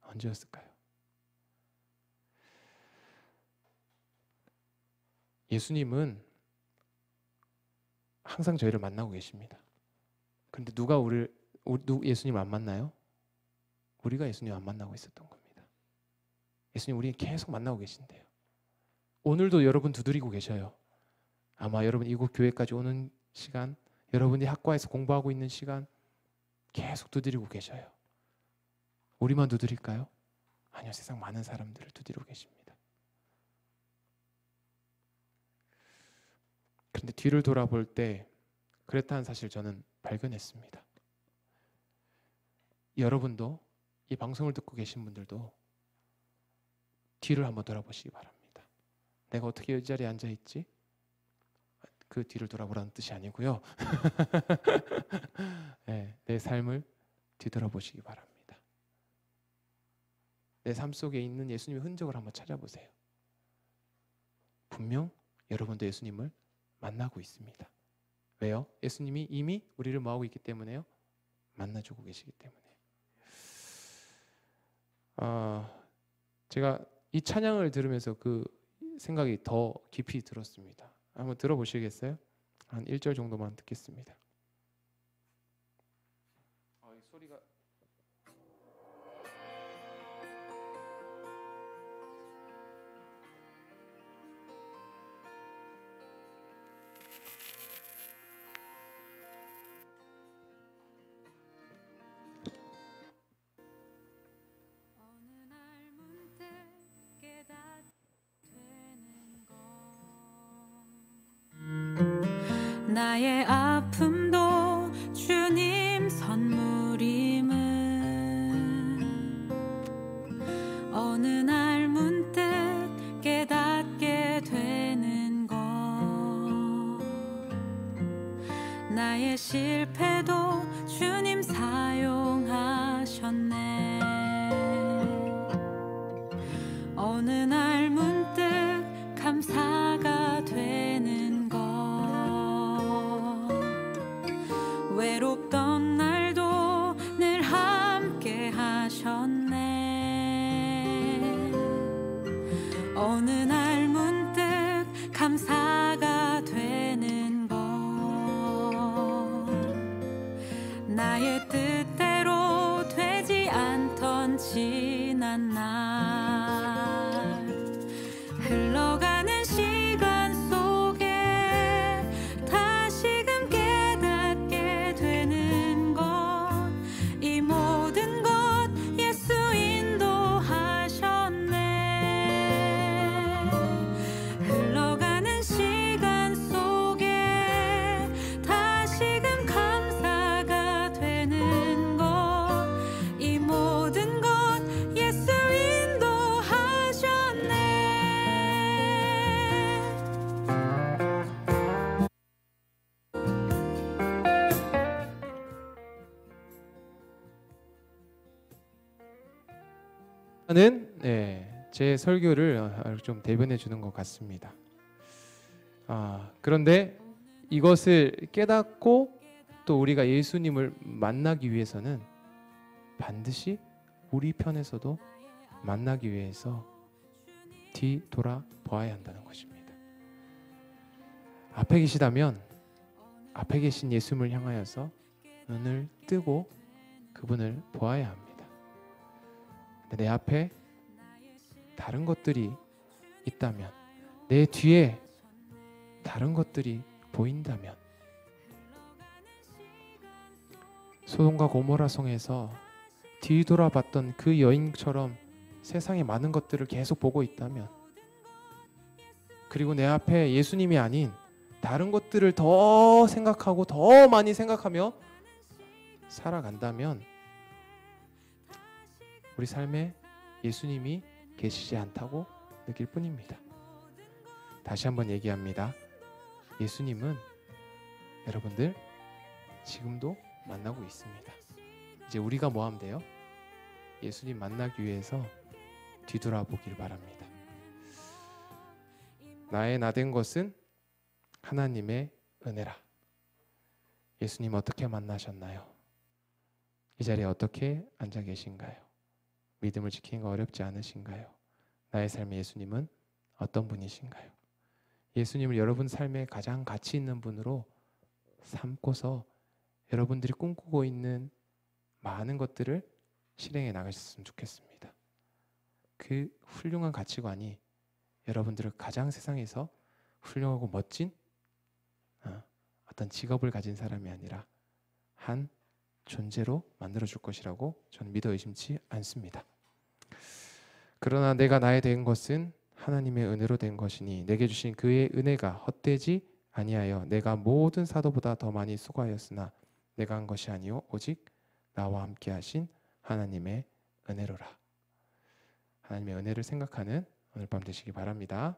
Speaker 1: 언제였을까요? 예수님은 항상 저희를 만나고 계십니다. 그런데 누가 예수님을 안 만나요? 우리가 예수님 안 만나고 있었던 겁니다. 예수님 우리 계속 만나고 계신데요. 오늘도 여러분 두드리고 계셔요. 아마 여러분 이곳 교회까지 오는 시간, 여러분이 학과에서 공부하고 있는 시간, 계속 두드리고 계셔요. 우리만 두드릴까요? 아니요, 세상 많은 사람들을 두드리고 계십니다. 그런데 뒤를 돌아볼 때 그렇다는 사실 저는 발견했습니다. 여러분도, 이 방송을 듣고 계신 분들도 뒤를 한번 돌아보시기 바랍니다. 내가 어떻게 이 자리에 앉아있지? 그 뒤를 돌아보라는 뜻이 아니고요. 네, 내 삶을 뒤돌아보시기 바랍니다. 내 삶 속에 있는 예수님의 흔적을 한번 찾아보세요. 분명 여러분도 예수님을 만나고 있습니다. 왜요? 예수님이 이미 우리를 뭐하고 있기 때문에요? 만나주고 계시기 때문에. 제가 이 찬양을 들으면서 그 생각이 더 깊이 들었습니다. 한번 들어보시겠어요? 한 1절 정도만 듣겠습니다. 이 소리가
Speaker 2: 나의 아픔도 주님 선물임을 어느 날 문득 깨닫게 되는 것. 나의 실패도 주님 사용하셨네. 어느 날 문득 감사가 되는 것. 외롭던 날도 늘 함께 하셨네. 어느 날 문득 감사가 되는 것. 나의 뜻대로 되지 않던 지난 날 흘러가는 시간 속에 다시금 깨닫게 되는 것. 이 모든 것 예수 인도하셨네. 흘러가는 시간 속에 다시금 감사가 되는 것. 이 모든 것 예수 인도하셨네.
Speaker 1: 하는 제 설교를 좀 대변해 주는 것 같습니다. 그런데 이것을 깨닫고 또 우리가 예수님을 만나기 위해서는 반드시 우리 편에서도 만나기 위해서 뒤돌아 보아야 한다는 것입니다. 앞에 계시다면 앞에 계신 예수님을 향하여서 눈을 뜨고 그분을 보아야 합니다. 내 앞에 다른 것들이 있다면, 내 뒤에 다른 것들이 보인다면, 소돔과 고모라 성에서 뒤돌아봤던 그 여인처럼 세상의 많은 것들을 계속 보고 있다면, 그리고 내 앞에 예수님이 아닌 다른 것들을 더 생각하고 더 많이 생각하며 살아간다면 우리 삶에 예수님이 계시지 않다고 느낄 뿐입니다. 다시 한번 얘기합니다. 예수님은 여러분들 지금도 만나고 있습니다. 이제 우리가 뭐 하면 돼요? 예수님 만나기 위해서 뒤돌아보길 바랍니다. 나의 나된 것은 하나님의 은혜라. 예수님 어떻게 만나셨나요? 이 자리에 어떻게 앉아 계신가요? 믿음을 지키는 거 어렵지 않으신가요? 나의 삶의 예수님은 어떤 분이신가요? 예수님을 여러분 삶에 가장 가치 있는 분으로 삼고서 여러분들이 꿈꾸고 있는 많은 것들을 실행해 나가셨으면 좋겠습니다. 그 훌륭한 가치관이 여러분들을 가장 세상에서 훌륭하고 멋진 어떤 직업을 가진 사람이 아니라 한 존재로 만들어 줄 것이라고 저는 믿어 의심치 않습니다. 그러나 내가 나의 된 것은 하나님의 은혜로 된 것이니 내게 주신 그의 은혜가 헛되지 아니하여 내가 모든 사도보다 더 많이 수고하였으나 내가 한 것이 아니요 오직 나와 함께 하신 하나님의 은혜로라. 하나님의 은혜를 생각하는 오늘 밤 되시기 바랍니다.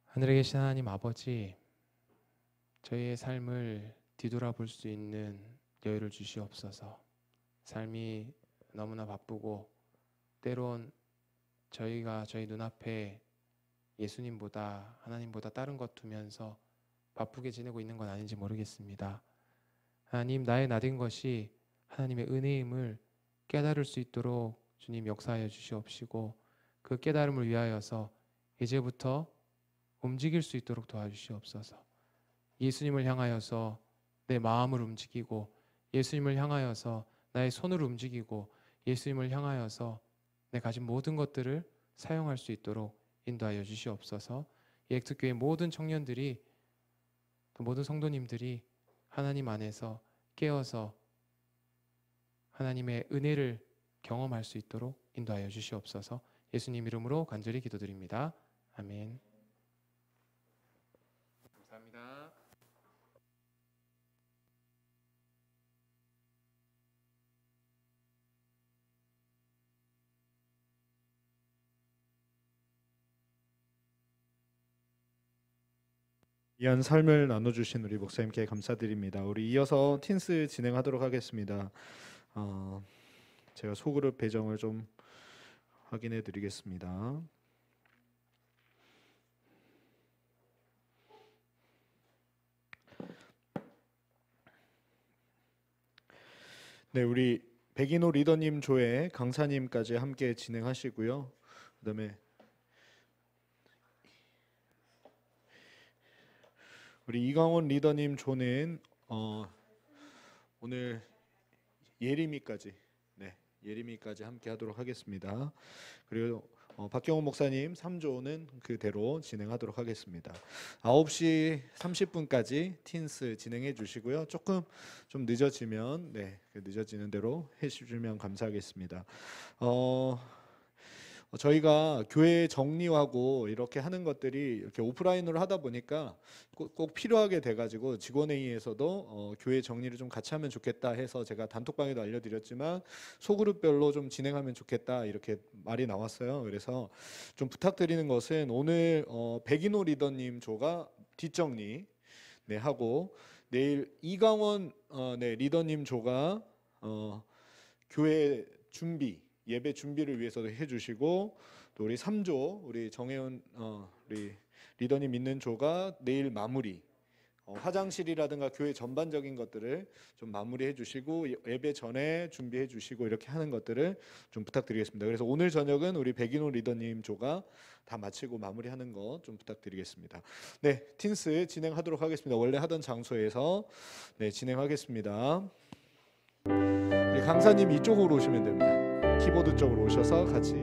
Speaker 1: 하늘에 계신 하나님 아버지, 저희의 삶을 뒤돌아볼 수 있는 여유를 주시옵소서. 삶이 너무나 바쁘고 때론 저희가 저희 눈앞에 예수님보다 하나님보다 다른 것 두면서 바쁘게 지내고 있는 건 아닌지 모르겠습니다. 하나님, 나의 나된 것이 하나님의 은혜임을 깨달을 수 있도록 주님 역사하여 주시옵시고 그 깨달음을 위하여서 이제부터 움직일 수 있도록 도와주시옵소서. 예수님을 향하여서 내 마음을 움직이고 예수님을 향하여서 나의 손을 움직이고 예수님을 향하여서 내 가진 모든 것들을 사용할 수 있도록 인도하여 주시옵소서. 예특교회 모든 청년들이 또 모든 성도님들이 하나님 안에서 깨어서 하나님의 은혜를 경험할 수 있도록 인도하여 주시옵소서. 예수님 이름으로 간절히 기도드립니다. 아멘. 감사합니다.
Speaker 3: 귀한 삶을 나눠주신 우리 목사님께 감사드립니다. 우리 이어서 틴스 진행하도록 하겠습니다. 제가 소그룹 배정을 좀 확인해 드리겠습니다. 네, 우리 백인호 리더님 조에 강사님까지 함께 진행하시고요. 그다음에 우리 이강원 리더님 조는 오늘 예림이까지 함께 하도록 하겠습니다. 그리고 박경호 목사님 3조는 그대로 진행하도록 하겠습니다. 9시 30분까지 틴스 진행해 주시고요. 조금 좀 늦어지면 늦어지는 대로 해주시면 감사하겠습니다. 저희가 교회 정리하고 이렇게 하는 것들이 이렇게 오프라인으로 하다 보니까 꼭 필요하게 돼가지고 직원회의에서도 교회 정리를 좀 같이 하면 좋겠다 해서 제가 단톡방에도 알려드렸지만 소그룹별로 좀 진행하면 좋겠다 이렇게 말이 나왔어요. 그래서 좀 부탁드리는 것은 오늘 백인호 리더님 조가 뒷정리 하고 내일 이강원 리더님 조가 교회 준비 예배 준비를 위해서도 해주시고 또 우리 3조 우리 정혜원 우리 리더님 있는 조가 내일 마무리 화장실이라든가 교회 전반적인 것들을 좀 마무리해 주시고 예배 전에 준비해 주시고 이렇게 하는 것들을 좀 부탁드리겠습니다. 그래서 오늘 저녁은 우리 백인호 리더님 조가 다 마치고 마무리하는 것 좀 부탁드리겠습니다. 네, 틴스 진행하도록 하겠습니다. 원래 하던 장소에서 진행하겠습니다. 우리 강사님 이쪽으로 오시면 됩니다. 키보드 쪽으로 오셔서 같이